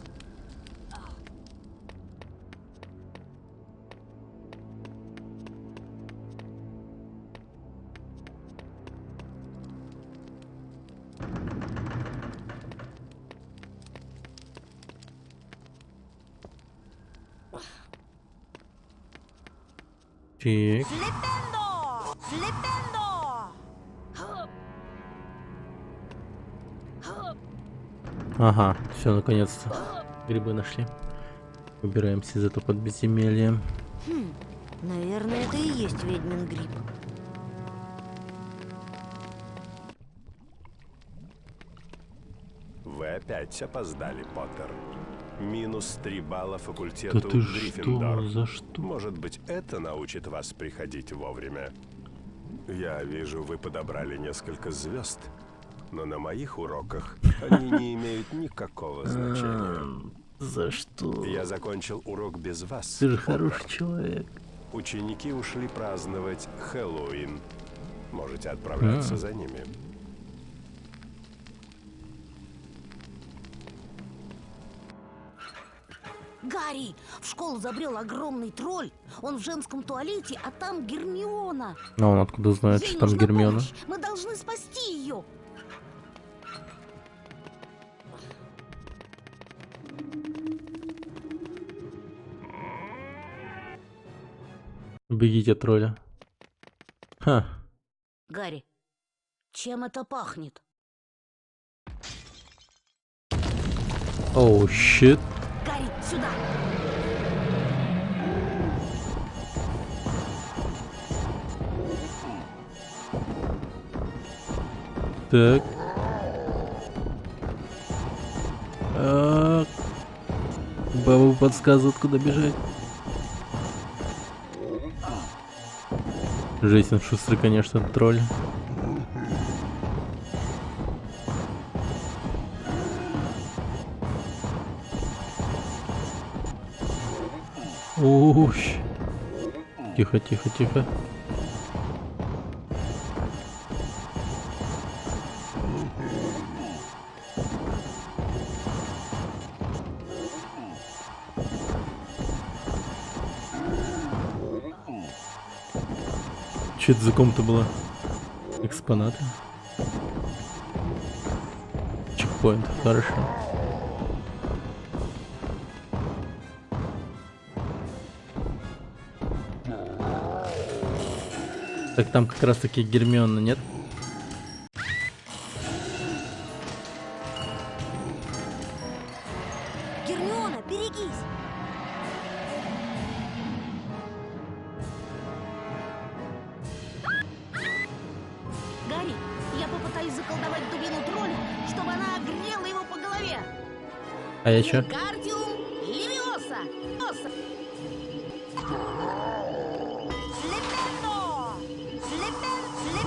Флипендо! Флипендо! Ага, все, наконец-то. Грибы нашли. Выбираемся из этого подземелья. Наверное, это и есть ведьмин гриб. Вы опять опоздали, Поттер. Минус 3 балла Да факультету ты Гриффиндор. что? За что? Может быть, это научит вас приходить вовремя. Я вижу, вы подобрали несколько звезд, но на моих уроках они не имеют никакого значения. За что? Я закончил урок без вас. Ты же Поттер. хороший человек. Ученики ушли праздновать Хэллоуин. Можете отправляться за ними. Гарри, в школу забрел огромный тролль. Он в женском туалете, а там Гермиона. А он откуда знает, Ей что там нужна Гермиона? помощь. Мы должны спасти ее. Бегите, тролля. Ха. Гарри, чем это пахнет? Оу, щит. Гарри, сюда! Так. Баба подсказывает, куда бежать. Жесть, он шустрый, конечно, тролль. Уж. Тихо, тихо, тихо. Че это за комната была? Экспонаты. Чекпоинт, хорошо. Так там как раз таки Гермиона, нет? Гермиона, берегись! Гарри, я попытаюсь заколдовать дубину тролля, чтобы она огрела его по голове. А я чё? Гардиум Левиоса! Флипендо! Флипендо!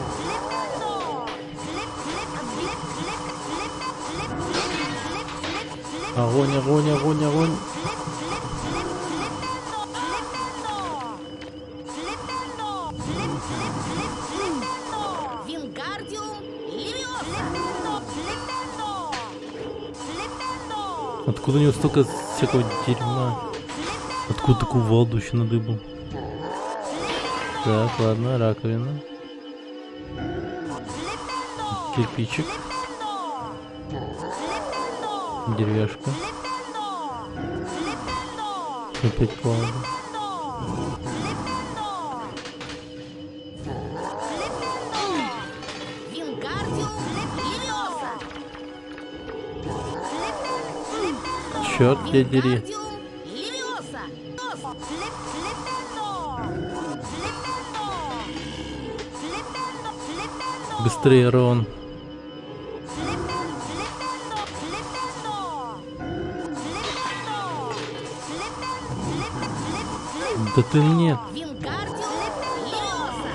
Огонь, огонь, огонь, огонь. Вингардиум Левиоса! Откуда у него столько всякого дерьма? Откуда такую воду еще надыбал? Так, ладно, раковина. Кирпичик. Деревяшка. Опять плавно. Вингардиум Левиоса! Черт тебя дери. Вингардиум Левиоса. Быстрее, Рон. Да ты нет. Вингардиум Левиоса.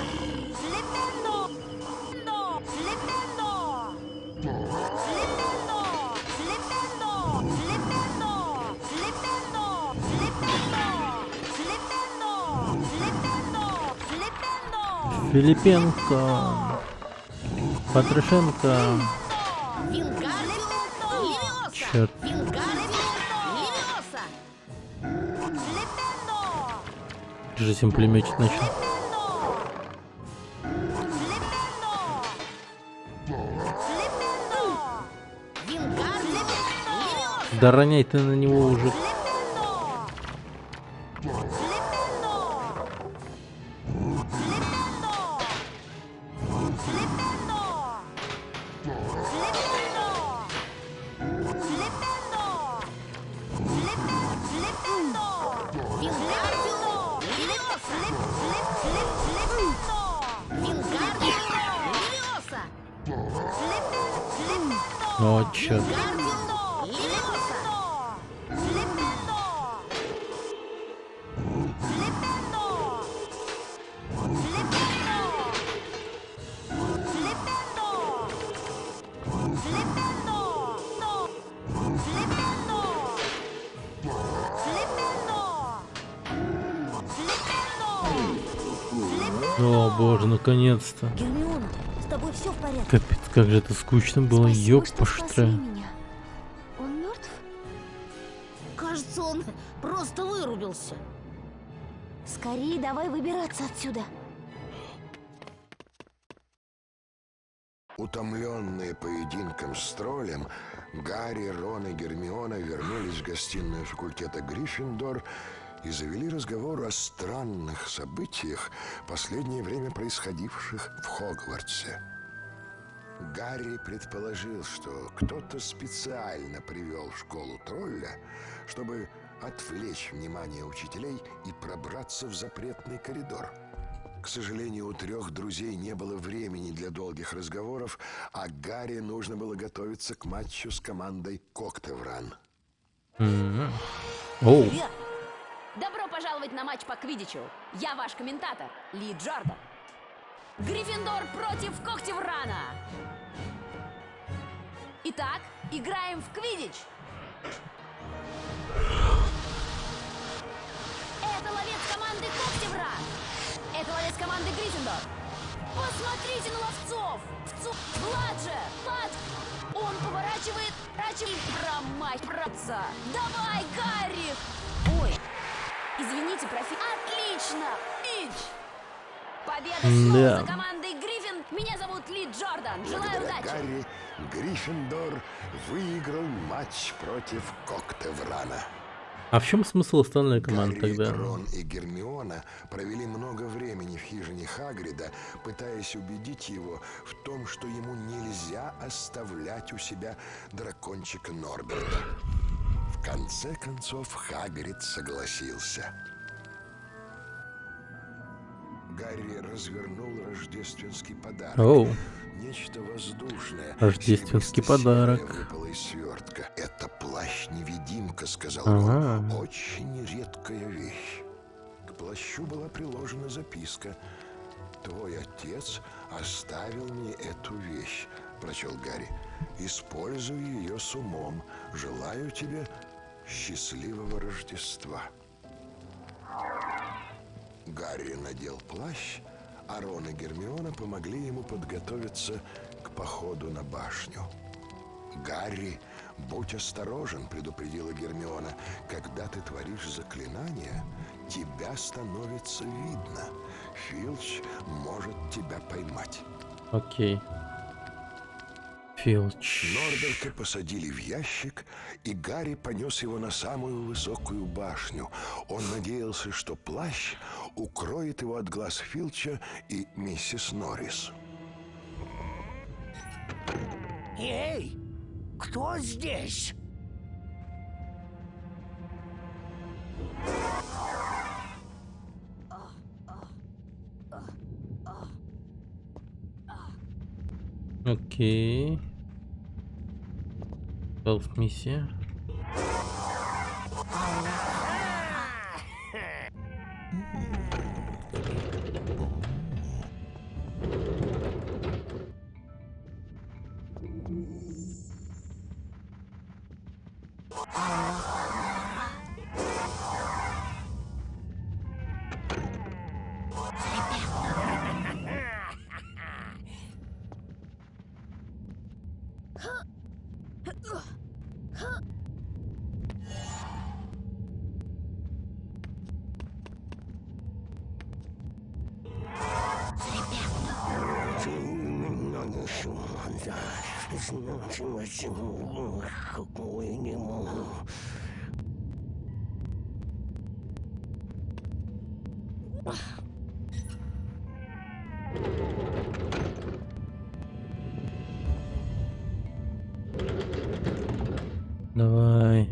Филипенко. Патрушенко. Вингардиум Левиоса. Черт. Вингардиум Левиоса. Держись, им пулеметчик начал. Вингардиум Левиоса. Да роняй ты на него уже. О, черт. О боже, наконец-то. Гермиона, с тобой все в порядке? Капец, как же это скучно было, Спасибо, что спасли ёпаштра. меня. Он мертв? Кажется, он просто вырубился. Скорее давай выбираться отсюда. Утомленные поединком с троллем, Гарри, Рон и Гермиона вернулись в гостиную факультета Гриффиндор и завели разговор о странных событиях, последнее время происходивших в Хогвартсе. Гарри предположил, что кто-то специально привел в школу тролля, чтобы отвлечь внимание учителей и пробраться в запретный коридор. К сожалению, у трех друзей не было времени для долгих разговоров, а Гарри нужно было готовиться к матчу с командой Коктевран. Оу. Привет! Добро пожаловать на матч по квиддичу. Я ваш комментатор, Ли Джордан. Гриффиндор против Когтеврана. Итак, играем в квиддич. Это ловец команды Когтевран. Это ловец команды Гриффиндор. Посмотрите на ловцов. Бладжер. Он поворачивает. Промахивается. Давай, Гарри. Ой. Извините, Отлично. Пич. Победа снова за командой Гриффин. Меня зовут Ли Джордан. Желаю Благодаря удачи. Гарри, Гриффиндор выиграл матч против Коктеврана. А в чем смысл остальной команды Гарри, тогда? Рон и Гермиона провели много времени в хижине Хагрида, пытаясь убедить его в том, что ему нельзя оставлять у себя дракончика Норберта. В конце концов Хагрид согласился. Гарри развернул рождественский подарок. Оу. Нечто воздушное. Рождественский серебристо-серое подарок. выпало из свертка. Это плащ-невидимка, сказал Ага. он. Очень редкая вещь. К плащу была приложена записка. «Твой отец оставил мне эту вещь», — прочел Гарри. «Используй ее с умом. Желаю тебе счастливого Рождества». Гарри надел плащ, а Рон и Гермиона помогли ему подготовиться к походу на башню. «Гарри, будь осторожен», — предупредила Гермиона. «Когда ты творишь заклинание, тебя становится видно. Филч может тебя поймать». Окей. Филч. Норберта посадили в ящик, и Гарри понес его на самую высокую башню. Он надеялся, что плащ укроет его от глаз Филча и миссис Норрис. Эй, кто здесь? Окей. Миссия. Давай.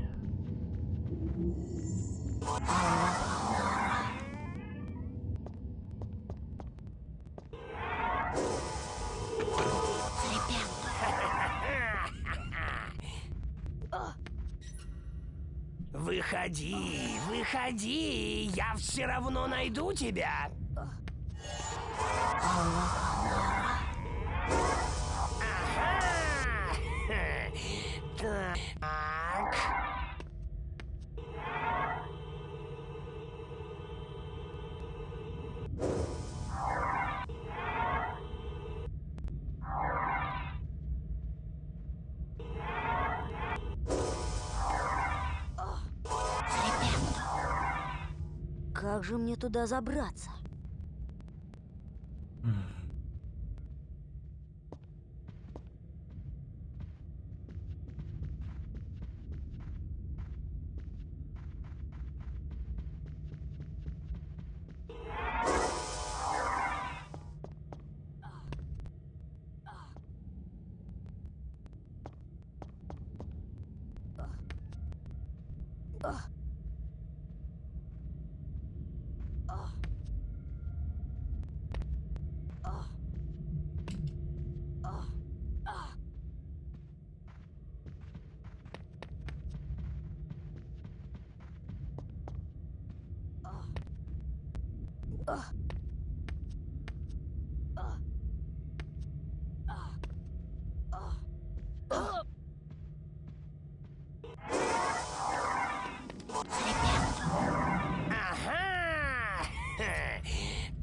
Выходи, выходи, я все равно найду тебя. Ага. Так. Как же мне туда забраться? Ага.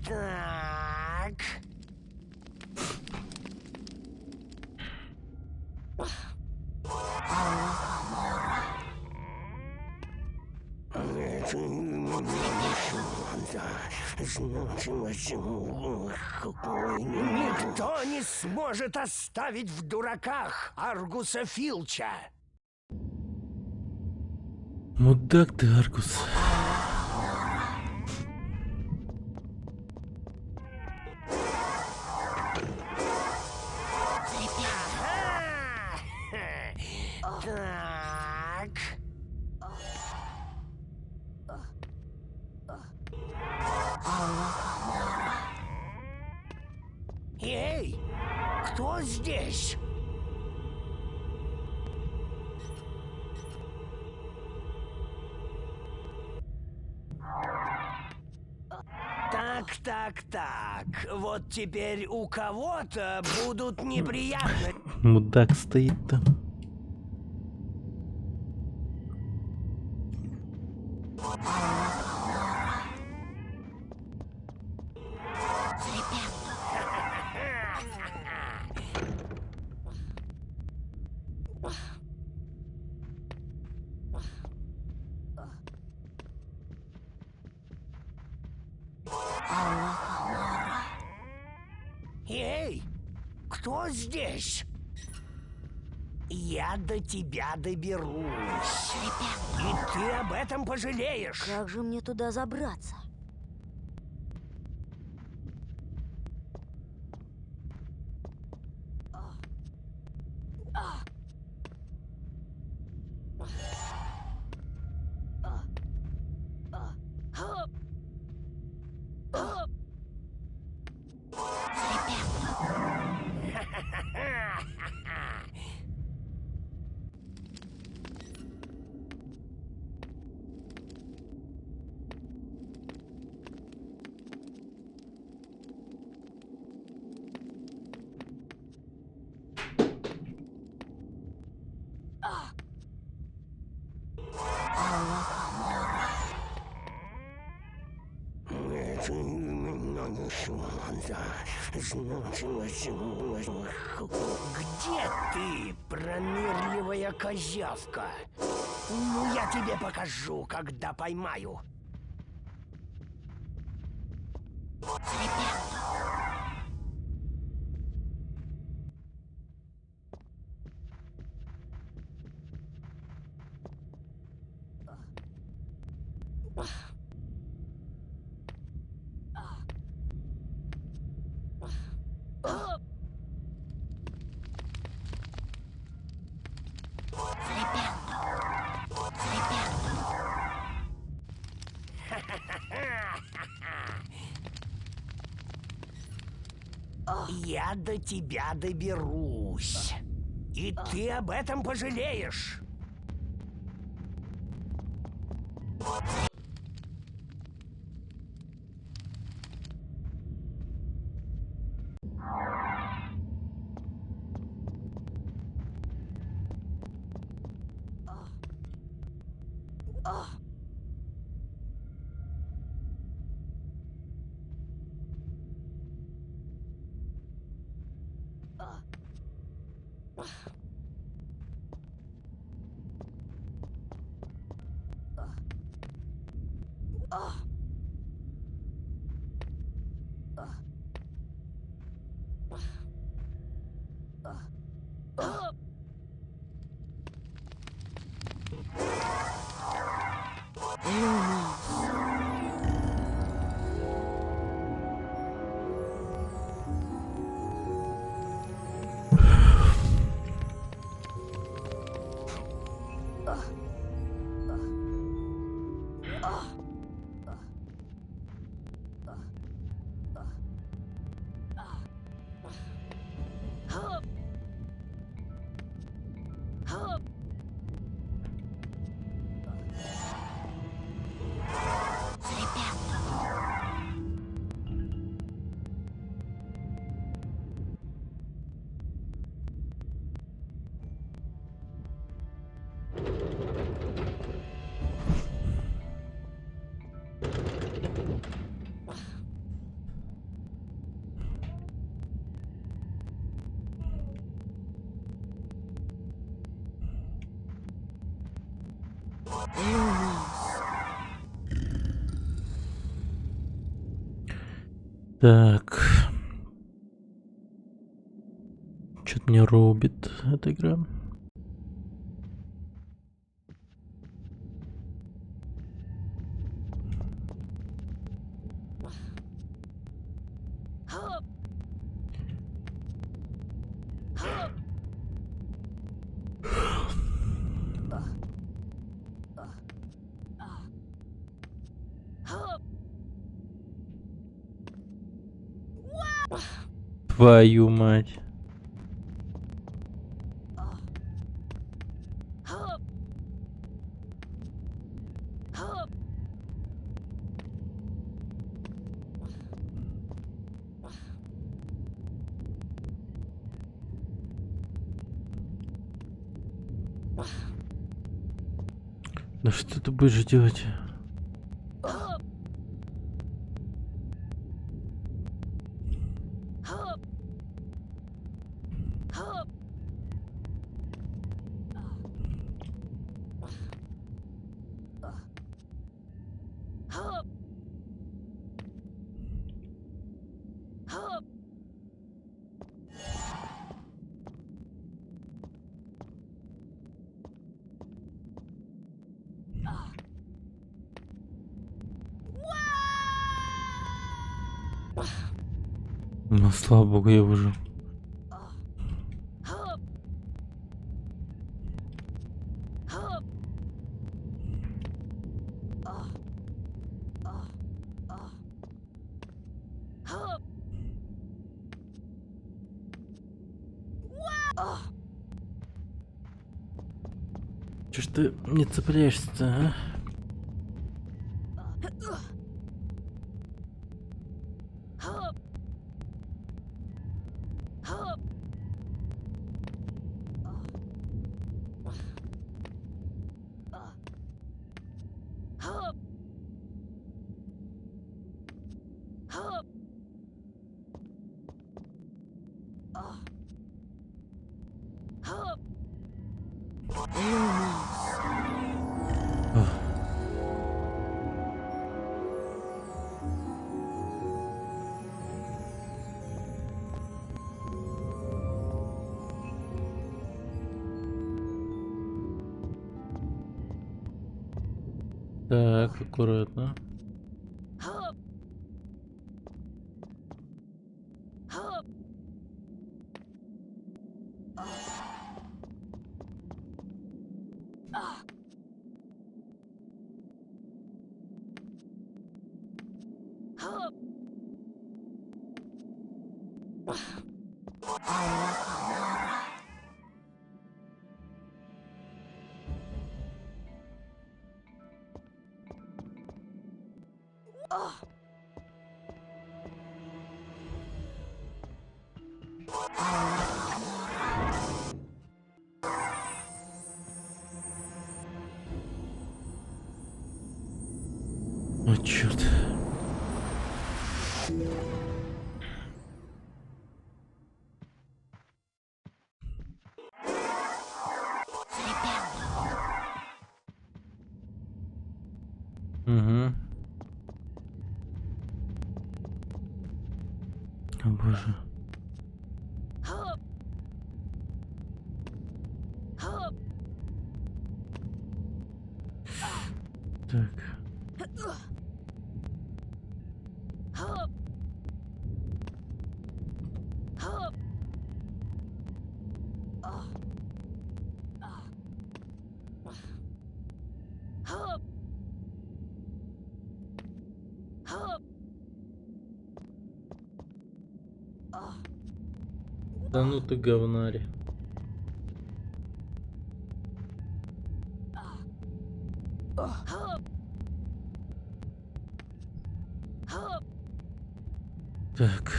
Так. Никто не сможет оставить в дураках Аргуса Филча. Мудак ты, Аргус. Так. Эй, кто здесь? Так. Вот теперь у кого-то будут неприятности. Мудак стоит там. Эй, кто здесь? Я до тебя доберусь. И ты об этом пожалеешь. Как же мне туда забраться? Где ты, пронырливая козявка? Ну, я тебе покажу, когда поймаю. Я до тебя доберусь. И ты об этом пожалеешь. Так. Что-то меня рубит эта игра. Твою мать. Да что ты будешь делать? Ну, слава богу, я выжил. Чё ж ты не цепляешься-то, а? Так, аккуратно. О, черт. Угу. О боже. Так. Да ну ты говнари. Так.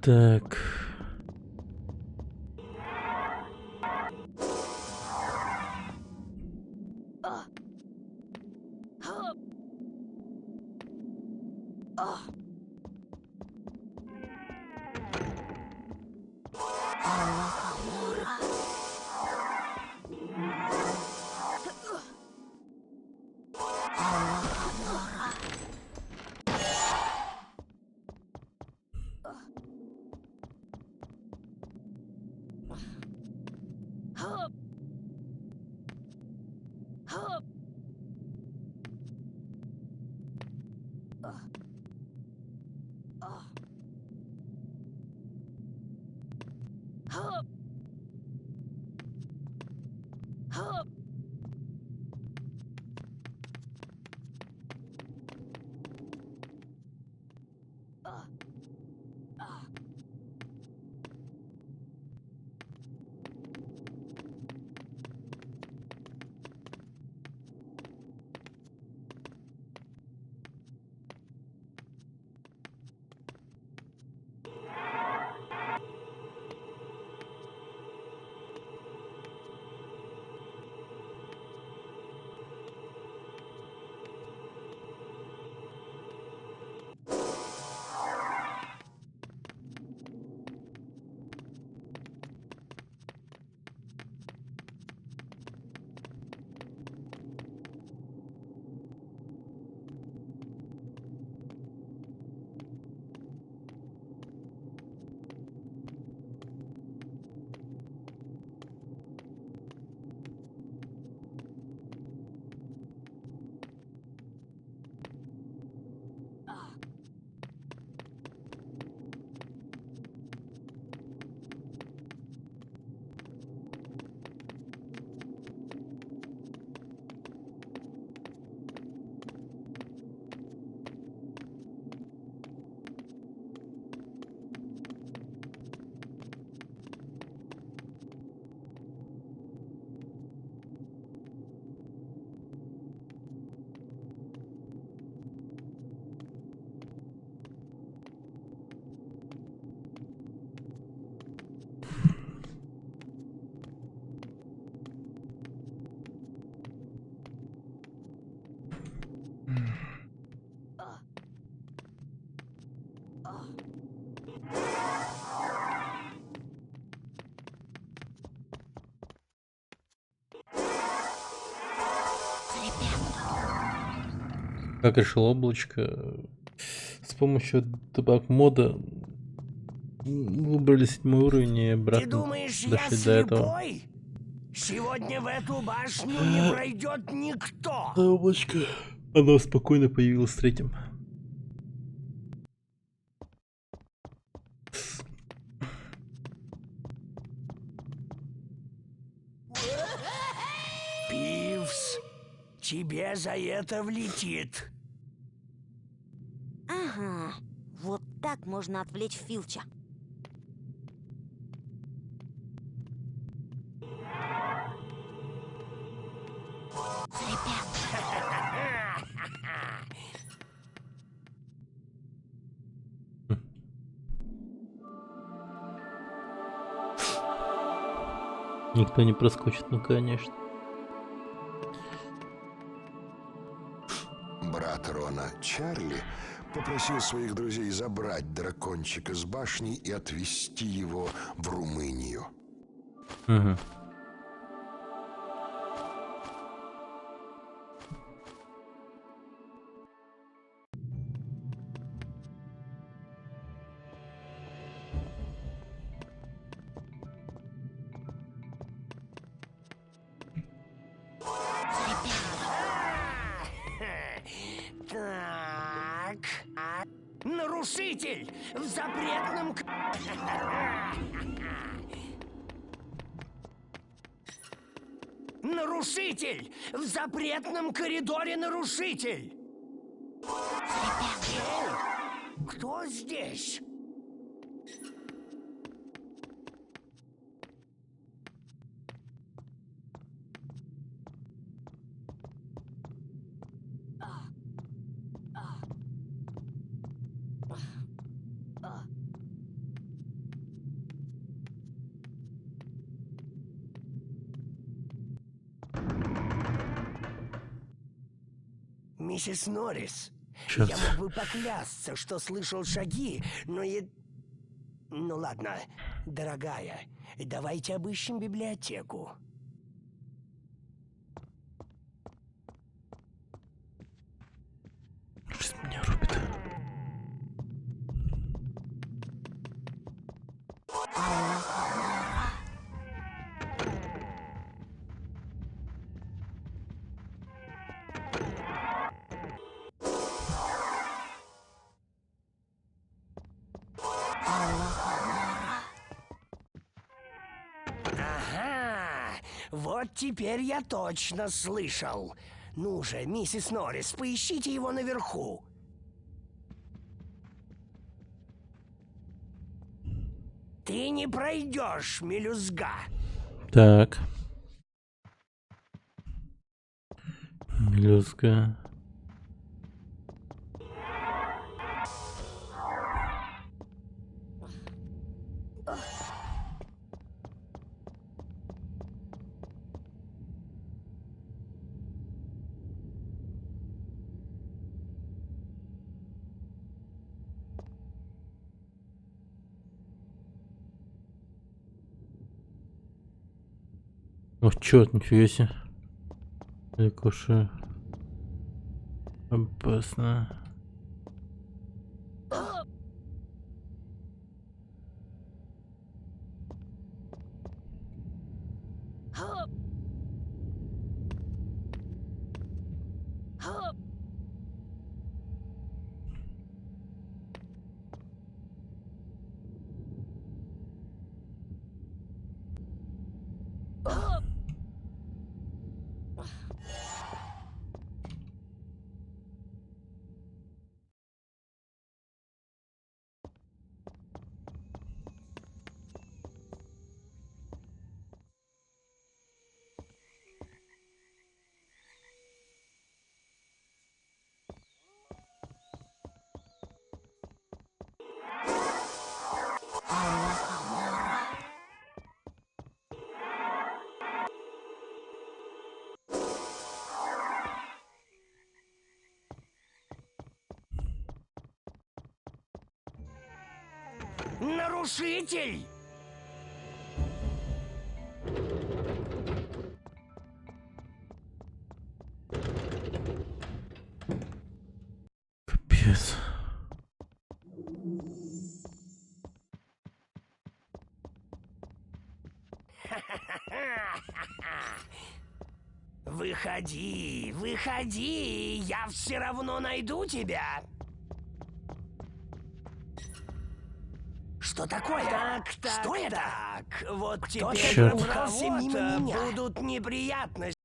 Так. Как решил облачко? С помощью дебаг мода выбрали 7 уровень и обратно думаешь, я дошли до этого. слепой? Сегодня в эту башню не пройдет никто. А облачко, оно спокойно появилось третьим. Пивс, тебе за это влетит. Ага, вот так можно отвлечь Филча. Никто не проскочит, ну конечно. Брат Рона, Чарли, попросил своих друзей забрать дракончика с башни и отвезти его в Румынию. Угу. Так. Нарушитель в запретном... Нарушитель! В запретном коридоре нарушитель! Эй, кто здесь? Миссис Норрис, Чёрт. я мог бы поклясться, что слышал шаги, но я... Ну ладно, дорогая, давайте обыщем библиотеку. Сейчас меня рубит. Ага, вот теперь я точно слышал. Ну же, миссис Норрис, поищите его наверху. Ты не пройдешь, мелюзга. Так. Мелюзга. О, чёрт, нифига себе. Так уж и опасно. Нарушитель! Капец. Выходи, выходи, я все равно найду тебя. Что такое? Так, что это? Так, вот теперь Чёрт. пробрался мимо меня. Будут неприятности.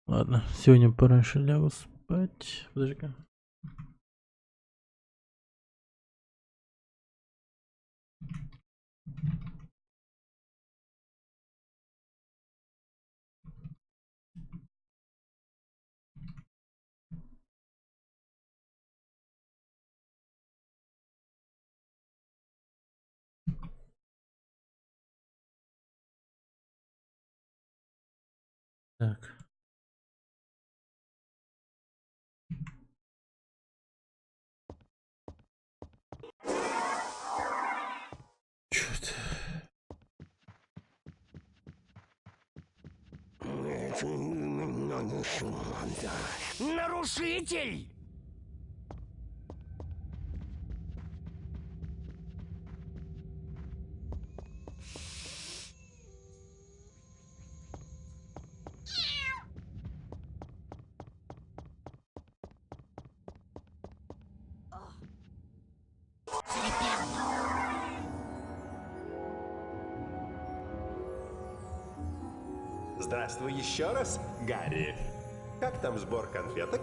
Ладно, сегодня пораньше лягу спать. Подожди-ка. Так. Чё-то. Нарушитель! Здравствуй еще раз, Гарри. Как там сбор конфеток?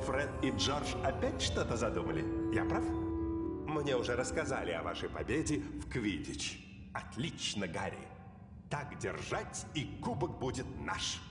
Фред и Джордж опять что-то задумали? Я прав? Мне уже рассказали о вашей победе в Квиддич. Отлично, Гарри. Так держать, и кубок будет наш.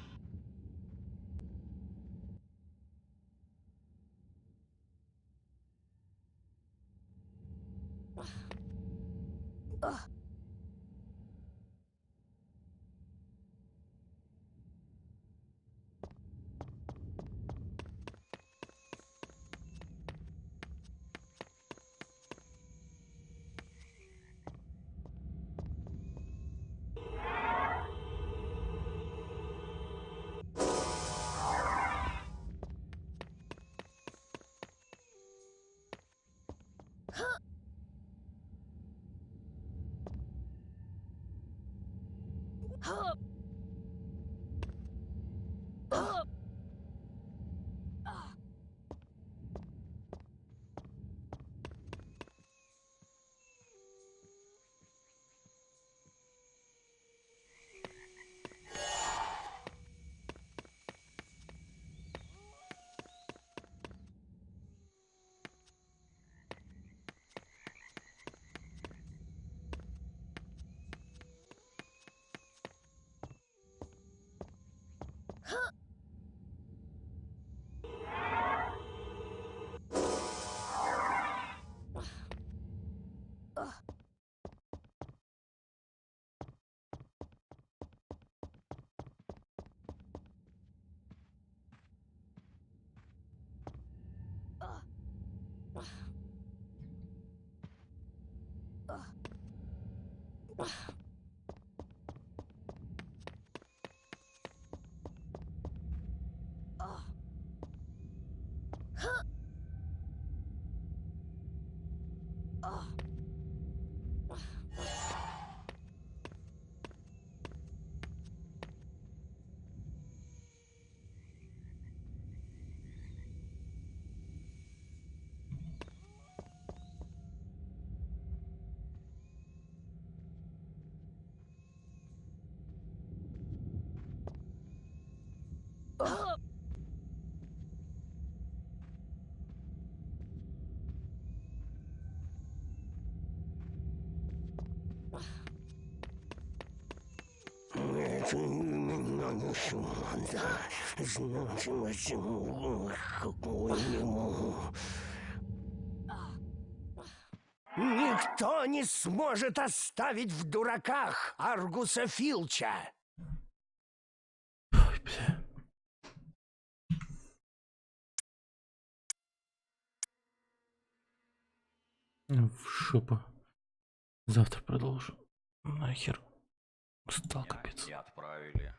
Никто не сможет оставить в дураках Аргуса Филча. В шопу. Завтра продолжу. Нахер. Устал, капец. Не отправили.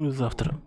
Завтра.